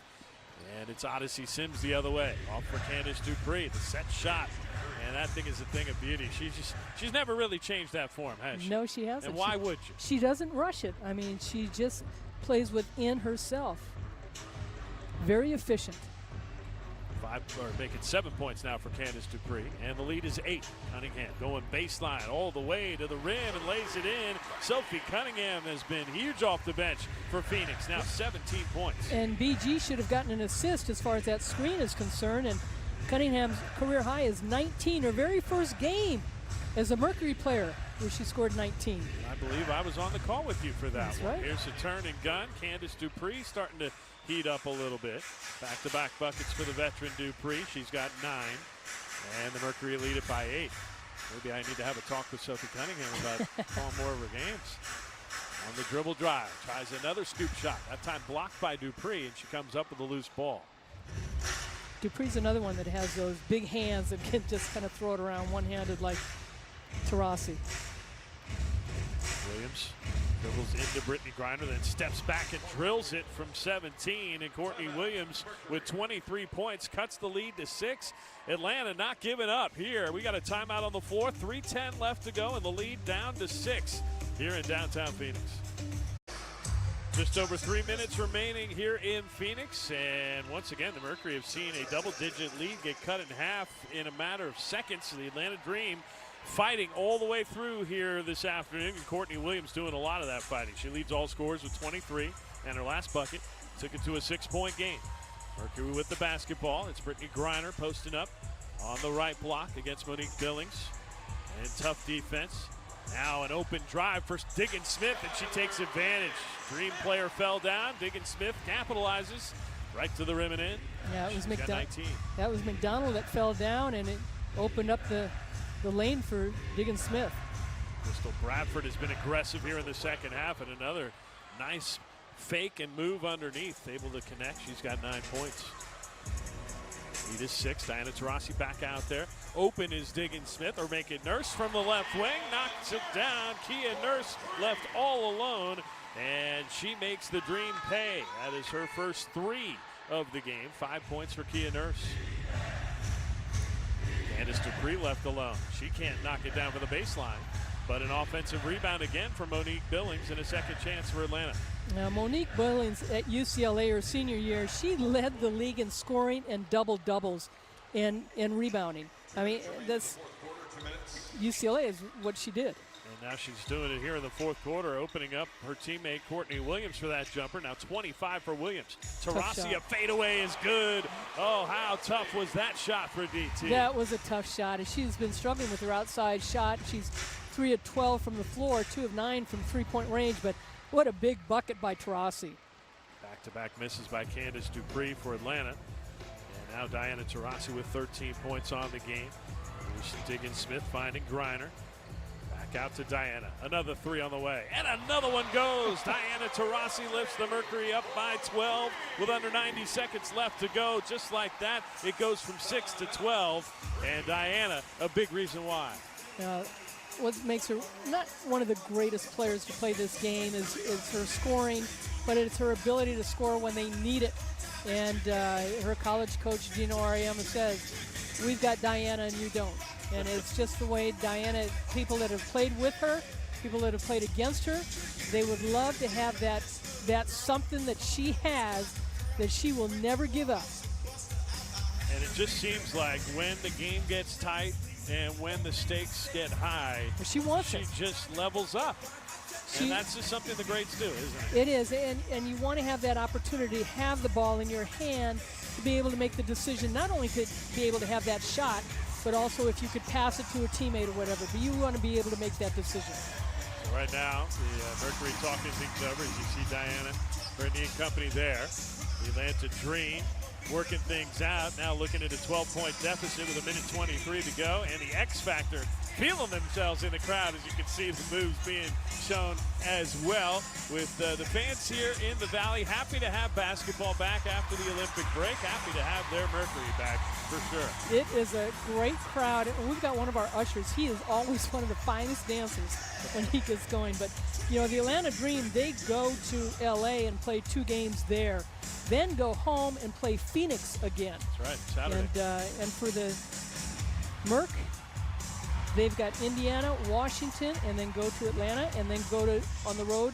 And it's Odyssey Sims the other way. Off for Candace Dupree, the set shot. And that thing is a thing of beauty. She's never really changed that form, has she? No, she hasn't. And why would you? She doesn't rush it. I mean, she just plays within herself. Very efficient. 5, or making 7 points now for Candace Dupree. And the lead is 8. Cunningham going baseline all the way to the rim and lays it in. Sophie Cunningham has been huge off the bench for Phoenix. Now 17 points. And BG should have gotten an assist as far as that screen is concerned. And Cunningham's career high is 19, her very first game as a Mercury player, where she scored 19. I believe I was on the call with you for that That's one. right. Here's a turn and gun. Candace Dupree starting to heat up a little bit. Back-to-back buckets for the veteran Dupree. She's got 9. And the Mercury lead it by 8. Maybe I need to have a talk with Sophie Cunningham about calling more of her games. On the dribble drive, tries another scoop shot. That time blocked by Dupree, and she comes up with a loose ball. Dupree's another one that has those big hands that can just kind of throw it around one-handed like Taurasi. Williams dribbles into Brittany Griner, then steps back and drills it from 17. And Courtney Williams with 23 points cuts the lead to 6. Atlanta not giving up here. We got a timeout on the floor. 3:10 left to go, and the lead down to 6 here in downtown Phoenix. Just over 3 minutes remaining here in Phoenix. And once again, the Mercury have seen a double-digit lead get cut in half in a matter of seconds. The Atlanta Dream fighting all the way through here this afternoon. And Courtney Williams doing a lot of that fighting. She leads all scorers with 23, and her last bucket took it to a 6-point game. Mercury with the basketball. It's Brittany Griner posting up on the right block against Monique Billings. And tough defense. Now an open drive for Diggins Smith, and she takes advantage. Dream player fell down. Diggins Smith capitalizes right to the rim and in. Yeah, it was She's got 19. That was McDonald that fell down, and it opened up the lane for Diggins Smith. Crystal Bradford has been aggressive here in the second half, and another nice fake and move underneath, able to connect. She's got 9 points. Lead is 6. Diana Taurasi back out there. Open is Diggins Smith, or make it Nurse from the left wing. Knocks it down. Kia Nurse left all alone, and she makes the Dream pay. That is her first 3 of the game. 5 points for Kia Nurse. Candace Dupree left alone. She can't knock it down for the baseline, but an offensive rebound again for Monique Billings, and a second chance for Atlanta. Now, Monique Billings at UCLA, her senior year, she led the league in scoring and double-doubles and rebounding. I mean, that's UCLA is what she did. And now she's doing it here in the fourth quarter, opening up her teammate Courtney Williams for that jumper. Now 25 for Williams. Taurasi, a fadeaway is good. Oh, how tough was that shot for DT? That was a tough shot. And she's been struggling with her outside shot. She's 3 of 12 from the floor, 2 of 9 from three-point range, but what a big bucket by Taurasi. Back-to-back misses by Candace Dupree for Atlanta. And now Diana Taurasi with 13 points on the game. Diggins-Smith finding Griner. Back out to Diana. Another three on the way. And another one goes. Diana Taurasi lifts the Mercury up by 12 with under 90 seconds left to go. Just like that, it goes from 6 to 12. And Diana, a big reason why. What makes her not one of the greatest players to play this game is her scoring, but it's her ability to score when they need it. And her college coach, Gino Ariema, says, we've got Diana and you don't. And it's just the way Diana, people that have played with her, people that have played against her, they would love to have that something that she has that she will never give up. And it just seems like when the game gets tight and when the stakes get high, she just levels up. And that's just something the greats do, isn't it? It is, and you want to have that opportunity to have the ball in your hand to be able to make the decision, not only to be able to have that shot, but also if you could pass it to a teammate or whatever. But you want to be able to make that decision. So right now, the Mercury talking things over as you see Diana, Brittany and company there. The Atlanta Dream working things out, now looking at a 12-point deficit with 1:23 to go, and the X Factor feeling themselves in the crowd as you can see the moves being shown as well, with the fans here in the Valley happy to have basketball back after the Olympic break, happy to have their Mercury back for sure. It is a great crowd, and we've got one of our ushers. He is always one of the finest dancers when he gets going. But you know, the Atlanta Dream, they go to LA and play 2 games there, then go home and play Phoenix again. That's right, Saturday. And for the Merc, they've got Indiana, Washington, and then go to Atlanta, and then go on the road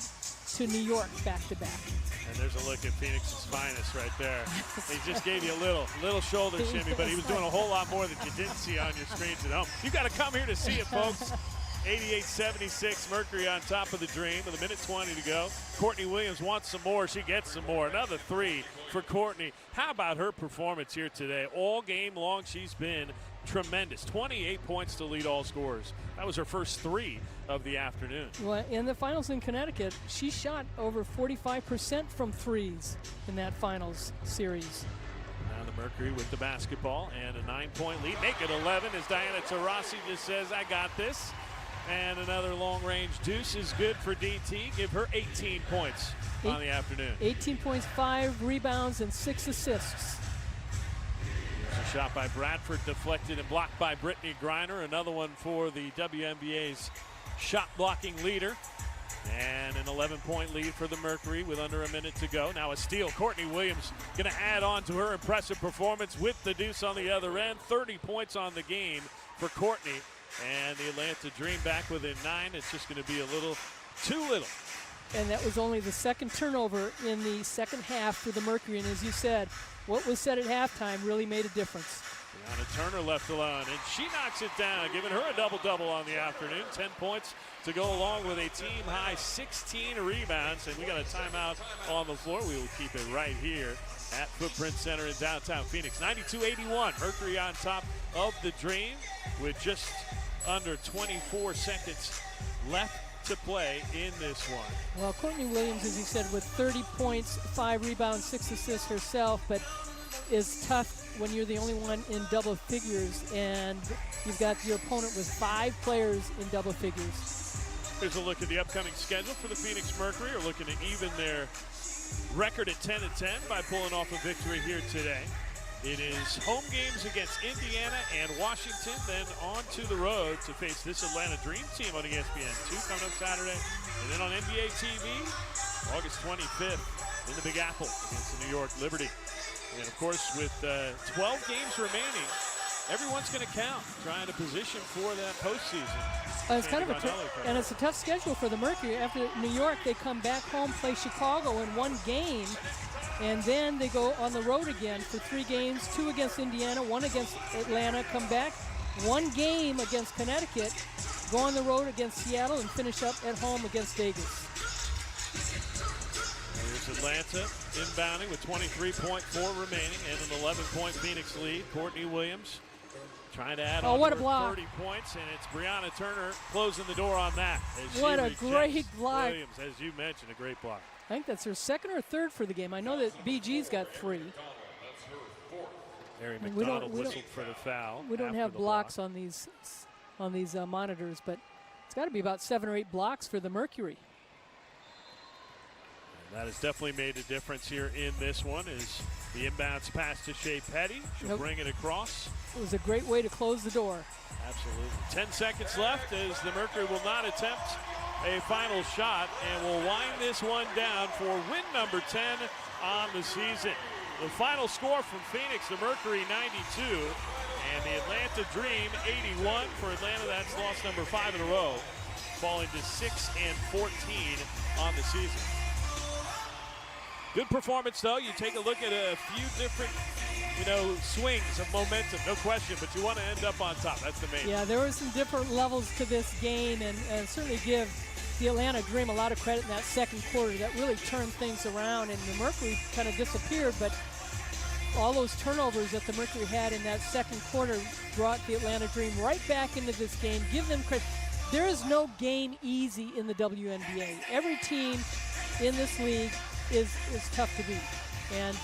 to New York back-to-back. And there's a look at Phoenix's finest right there. He just gave you a little shoulder shimmy, but he was doing a whole lot more that you didn't see on your screens at home. You got to come here to see it, folks. 88-76, Mercury on top of the Dream with 1:20 to go. Courtney Williams wants some more. She gets some more. Another three for Courtney. How about her performance here today? All game long, she's been tremendous. 28 points to lead all scorers. That was her first 3 of the afternoon. Well, in the finals in Connecticut, she shot over 45% from threes in that finals series. Now the Mercury with the basketball and a 9-point lead. Make it 11 as Diana Taurasi just says, I got this. And another long-range deuce is good for DT. Give her 18 points on the afternoon. 18 points, 5 rebounds, and 6 assists. There's a shot by Bradford, deflected and blocked by Brittany Griner. Another one for the WNBA's shot-blocking leader. And an 11-point lead for the Mercury with under a minute to go. Now a steal. Courtney Williams going to add on to her impressive performance with the deuce on the other end. 30 points on the game for Courtney. And the Atlanta Dream back within 9. It's just going to be a little too little. And that was only the second turnover in the second half for the Mercury. And as you said, what was said at halftime really made a difference. Brianna Turner left alone, and she knocks it down, giving her a double-double on the afternoon. 10 points to go along with a team-high 16 rebounds. And we got a timeout on the floor. We will keep it right here at Footprint Center in downtown Phoenix. 92-81, Mercury on top of the Dream with just under 24 seconds left to play in this one. Well, Courtney Williams, as you said, with 30 points, 5 rebounds, 6 assists herself, but is tough when you're the only one in double figures and you've got your opponent with 5 players in double figures. Here's a look at the upcoming schedule for the Phoenix Mercury. Are looking to even their record at 10-10 by pulling off a victory here today. It is home games against Indiana and Washington, then on to the road to face this Atlanta Dream team on ESPN2 coming up Saturday. And then on NBA TV, August 25th in the Big Apple against the New York Liberty. And of course, with 12 games remaining, everyone's going to count, trying to position for that postseason. It's kind of and it's a tough schedule for the Mercury. After New York, they come back home, play Chicago in 1 game. And then they go on the road again for 3 games, 2 against Indiana, 1 against Atlanta, come back, 1 game against Connecticut, go on the road against Seattle, and finish up at home against Vegas. Here's Atlanta inbounding with 23.4 remaining and an 11-point Phoenix lead. Courtney Williams trying to add on what a her block. 30 points, and it's Brianna Turner closing the door on that. What a great block. Williams, as you mentioned, a great block. I think that's her second or third for the game. I know that BG's got 3. Mary And McDonald whistled for the foul. We don't after have the blocks on these monitors, but it's got to be about 7 or 8 blocks for the Mercury. And that has definitely made a difference here in this one. Is the inbounds pass to Shea Petty. She'll bring it across. It was a great way to close the door. Absolutely. 10 seconds left as the Mercury will not attempt a final shot and will wind this one down for win number 10 on the season. The final score from Phoenix, the Mercury 92 and the Atlanta Dream 81. For Atlanta, that's loss number 5 in a row, falling to 6-14 on the season. Good performance, though. You take a look at a few different, swings of momentum, no question, but you want to end up on top. That's the main. Yeah, there were some different levels to this game, and certainly give the Atlanta Dream a lot of credit in that second quarter. That really turned things around, and the Mercury kind of disappeared, but all those turnovers that the Mercury had in that second quarter brought the Atlanta Dream right back into this game. Give them credit. There is no game easy in the WNBA. Every team in this league is tough to beat. And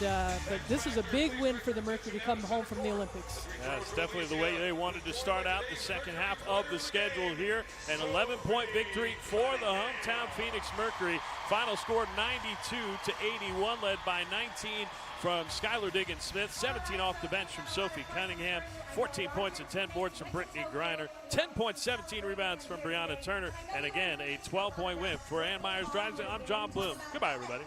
but this is a big win for the Mercury to come home from the Olympics. That's definitely the way they wanted to start out the second half of the schedule here. An 11-point victory for the hometown Phoenix Mercury. Final score 92-81, led by 19 from Skylar Diggins-Smith, 17 off the bench from Sophie Cunningham, 14 points and 10 boards from Brittany Griner, 10 points, 17 rebounds from Brianna Turner, and again, a 12-point win for Ann Myers-Drives. I'm John Bloom. Goodbye, everybody.